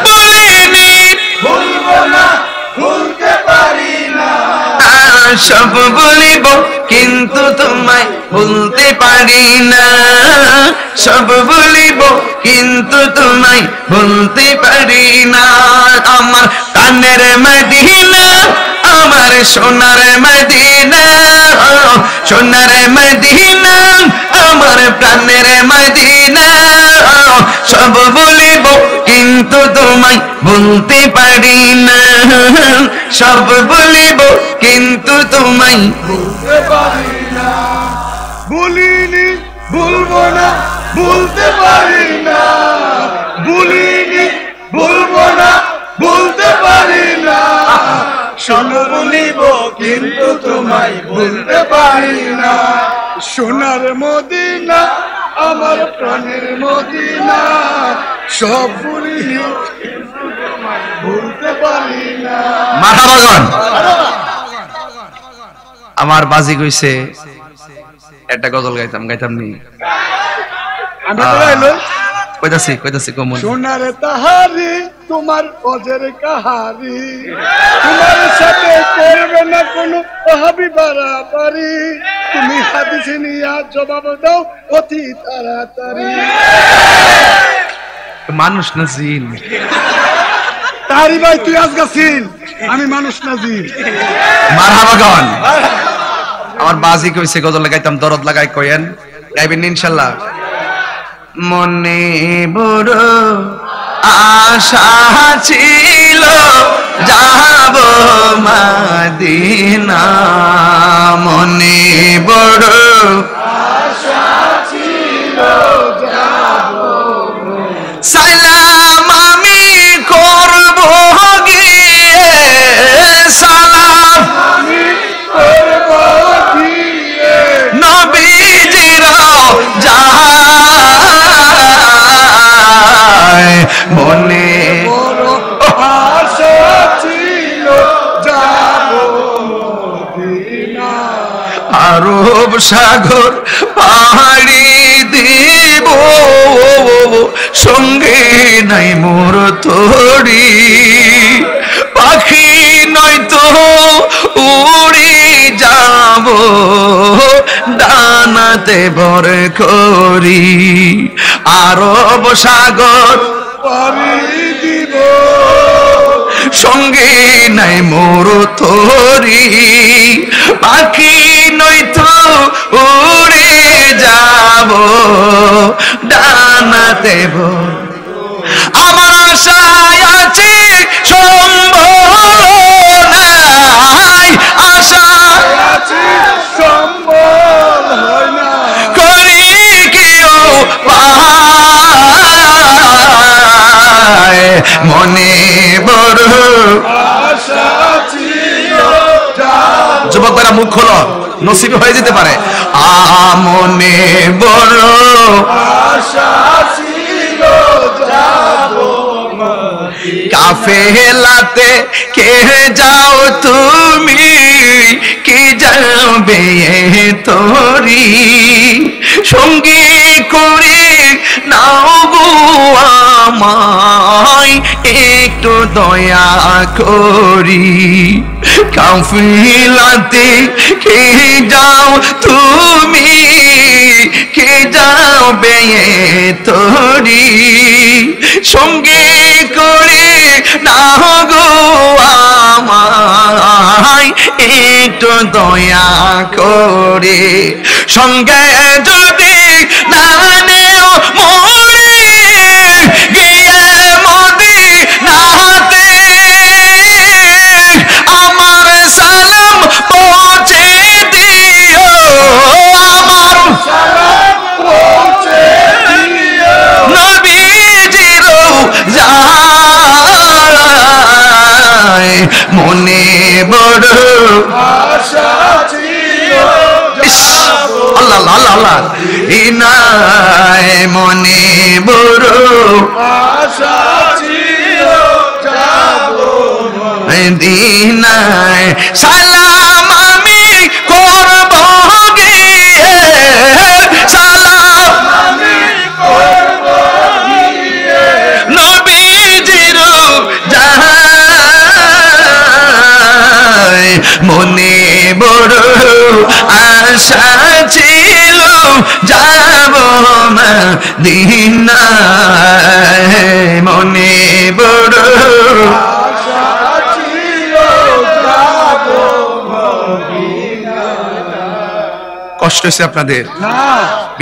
বলিনি বলবো না বলতে পারি না সব বলিব কিন্তু তোমায় বলতে পারি না সব বলিব কিন্তু তোমায় বলতে পারি না আমার কানের মদিনা আমার সোনার মদিনা সোনার মদিনা আমার প্রাণের মদিনা সব বলিব কিন্তু তোমায় বলতে পারি না সব বলিব কিন্তু তোমায় বলতে পারি না বলিনি বলবো না বলতে পারি না বলিনি বলবো না বলতে পারি না সব বলিব কিন্তু তোমায় বলতে পারি না সোনার মদিনা আমার প্রাণের মদিনা সব বলিনি কিন্তু তোমায় বলতে পারি না মারহাবাগন আমার বাজি কইছে একটা গজল গাইতাম নি আমি তো গাইলো কইতাছি কমন সোনার তাহারি তোমার অজের কাহারি তোমার সাথে করবে না কোনো ওহাবি বাড়াবাড়ি তুমি হাদিস নিয়া জবাব দাও অতি তাড়াতাড়ি মানুষ না জিন তারি ভাই তুই আজকে সিন আমি মানুষ না জিন মারহাবাগন আমার বাজি কইছে গজল লাগাইতাম দরদ লাগাই কইেন গাইবেন ইনশাআল্লাহ মনে বড় আশা ছিল যাব মদিনা মনে বড় আশা ছিল যাব সালাম আমি করব গিয়ে সালাম আমি করব গিয়ে নবীজির মনে আশা ছিল যাব মদিনা আরব সাগর পাহাড়ি দিব সঙ্গে নাই মোর তোরি পাখি নয়তো উড়ে যাব ডানাতে ভর করি আরব সাগর পারি দিব সঙ্গে নাই মোর তোরি পাখি নয়তো উড়ে যাব ডানাতে ভর আমার আশায় আছে সম্বল নাই আশা আছে সম্বল হয় না করি কেউ পায় মনে বড় আশা ছিল যুবকরা মুখ খোলো নসিব হয়ে যেতে পারে মনে বড় আশা ছিল যাব কাফেলাতে কে যাও তুমি বেয়ে তোরি সঙ্গী করে নাও গো আমায় একটু দয়া করি কাফিলাতে কে যাও তুমি কে যাও বেয়ে তোরি সঙ্গে করে নাও গো আমায় একটু দয়া করে সঙ্গে যদি না নেও মোরে গিয়ে মদিনাতে আমার সালাম পৌঁছে দিও আমার সালাম পৌঁছে দিও নবীজির যায় মনে বড় আশা ছিল আল্লাহ আল্লাহ আল্লাহ ইনায় মনে বড় আশা ছিল যাব মদিনায় সালাম আমি করব গিয়ে সালাম আমি করব গিয়ে নবীজির যায় মনে বড় আশা ছিল যাব মদিনায় মনে বড় আশা ছিল যাব মদিনায় কষ্ট হয়েছে আপনাদের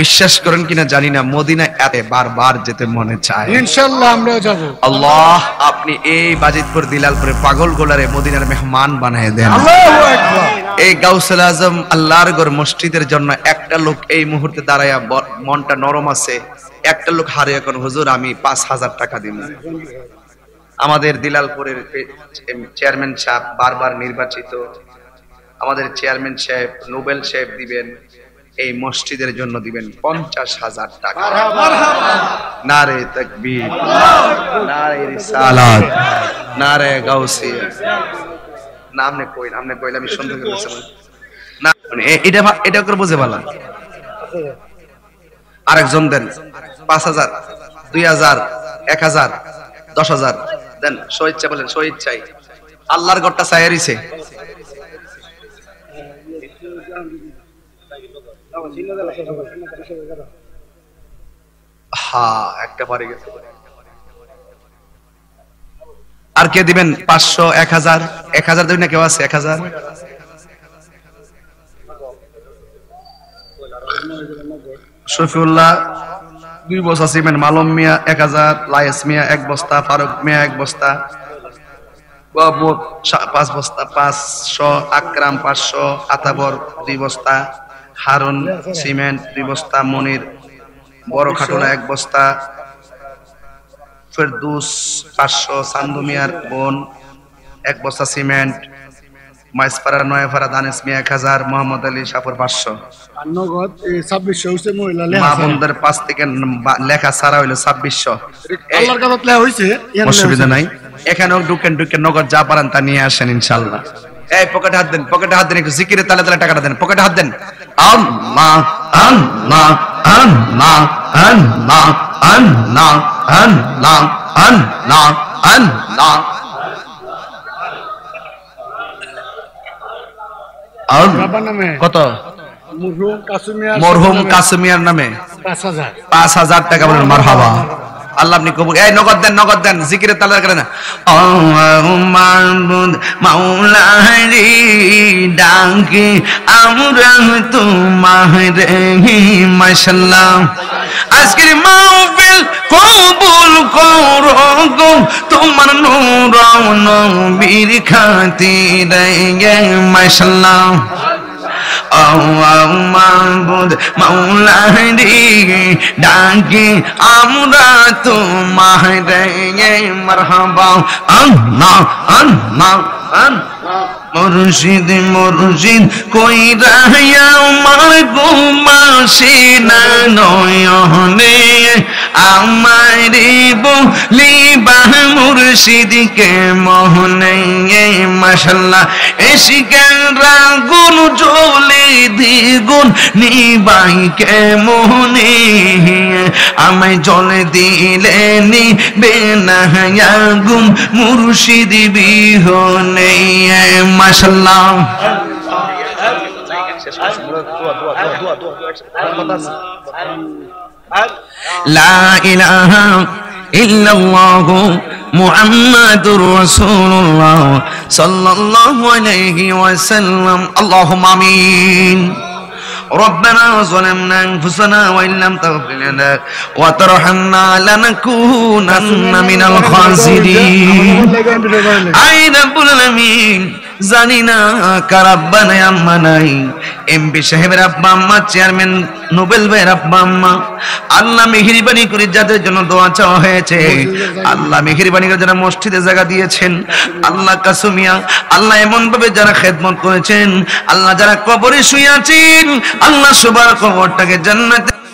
বিশ্বাস করেন কিনা জানি না মদিনায় এত বারবার যেতে মনে চায় ইনশাআল্লাহ আমরাও যাব আল্লাহ আপনি এই বাজিতপুর দিলালপুরে পাগল গোলারে মদিনার মেহমান বানায় দেন আল্লাহু আকবার এই গাউসুল আজম আল্লাহর ঘর মসজিদের জন্য একটা লোক এই মুহূর্তে দাঁড়ায়া মনটা নরম আছে একটা লোক হারে এখন হুজুর আমি 5000 টাকা দিব আমাদের দিলালপুরের চেয়ারম্যান সাহেব বারবার নির্বাচিত আমাদের চেয়ারম্যান সাহেব নোবেল সাহেব দিবেন এই মসজিদের জন্য দিবেন 50,000 টাকা নারে তাকবীর নারে রিসালাত নারে গাউসিয়া নামনে কইলাম আমি সুন্দর করে বলছিলাম না এটা করে বুঝে ভালো আরেকজন দেন 5,000 2,000 1,000 10,000 দেন স্বেচ্ছা বলেন স্বেচ্ছাই আল্লাহর ঘরটা চাইরিছে হ্যাঁ একটা পারে গেছে আর কে দিবেন 500 1000 1000 দেবেন না কেউ আছে 1000 শফিউল্লাহ 2 বস্তা সিমেন্ট মালম মিয়া 1000 লায়েস মিয়া 1 বস্তা ফারুক মিয়া 1 বস্তা মোট 5 বস্তা 500 আকরাম 500 আতাবর 2 বস্তা হারুন সিমেন্ট 2 বস্তা মনির বড় খাটুলা 1 বস্তা ফেরদৌস 500 সান্দু মিয়ার বোন 1 বস্তা সিমেন্ট মাইসপাড়া নয়াপাড়া দানিস মিয়া 1000 মোহাম্মদ আলী শাহপুর 500 নগদ 2600 হইছে মহিলা লেখা মা বোনদের 5 থেকে লেখা সারা হইলো 2600 আল্লাহর কাছে লেখা হইছে অসুবিধা নাই এখানেও ঢুকেন নগদ যা পারেন তা নিয়ে আসেন ইনশাআল্লাহ এই পকেটে হাত দেন একটু জিকিরে তালে তালে টাকাটা দেন পকেটে হাত দেন আল্লাহ আল্লাহ আল্লাহ আল্লাহ আল্লাহ আল্লাহ আল্লাহ আল্লাহ বাবার নামে কত মরহুম মরহুম কাসুমিয়ার নামে 5,000 টাকা বলেন মারহাবা আল্লাহ আপনি কবুল এই নগদ দেন জিকিরে তালা করেন মাহবুদ মাওলারি ডাকে আমরা তোমারে মাশাআল্লাহ আজকের মাহফিল কবুল করো গো তোমার নূর নবীর খাতিরে মাশাআল্লাহ মাহবুদ মাওলারি ডাকে আমরা তোমারে মারহাবা আল্লাহ আল্লাহ মুর্শিদ কই রাহিয়া আমার গুমাসি না নয়নে আমায় বলিবা মুর্শিদকে মোহনে মাশাআল্লাহ এশিকের আগুন জ্বলে দ্বিগুণ নিবাই কে মোহনে আমায় জলে দিলে নিবে না আগুন মুর্শিদ বিহনে মাশাআল্লাহ লা ইলাহা ইল্লাল্লাহু মুহাম্মাদুর রাসূলুল্লাহ সাল্লাল্লাহু আলাইহি ওয়াসাল্লাম আল্লাহুম্মা আমিন ربنا ظلمنا أنفسنا وإن لم تغفر لنا وترحمنا لنكونن من الخاسرين أي رب العالمين জানি না কার আব্বা নাই আম্মা নাই এমপি সাহেবের আব্বা আম্মা চেয়ারম্যান নোবেল ভাইয়ের আব্বা আম্মা আল্লাহ মেহেরবানি করে যাদের জন্য দোয়া চাওয়া হয়েছে আল্লাহ মেহেরবানি করে যারা মসজিদে জায়গা দিয়েছেন আল্লাহ কাসুমিয়া আল্লাহ এমন ভাবে যারা খেদমত করেছেন আল্লাহ যারা কবরে শুয়ে আছেন আল্লাহ সবার কবরটাকে জান্নাতে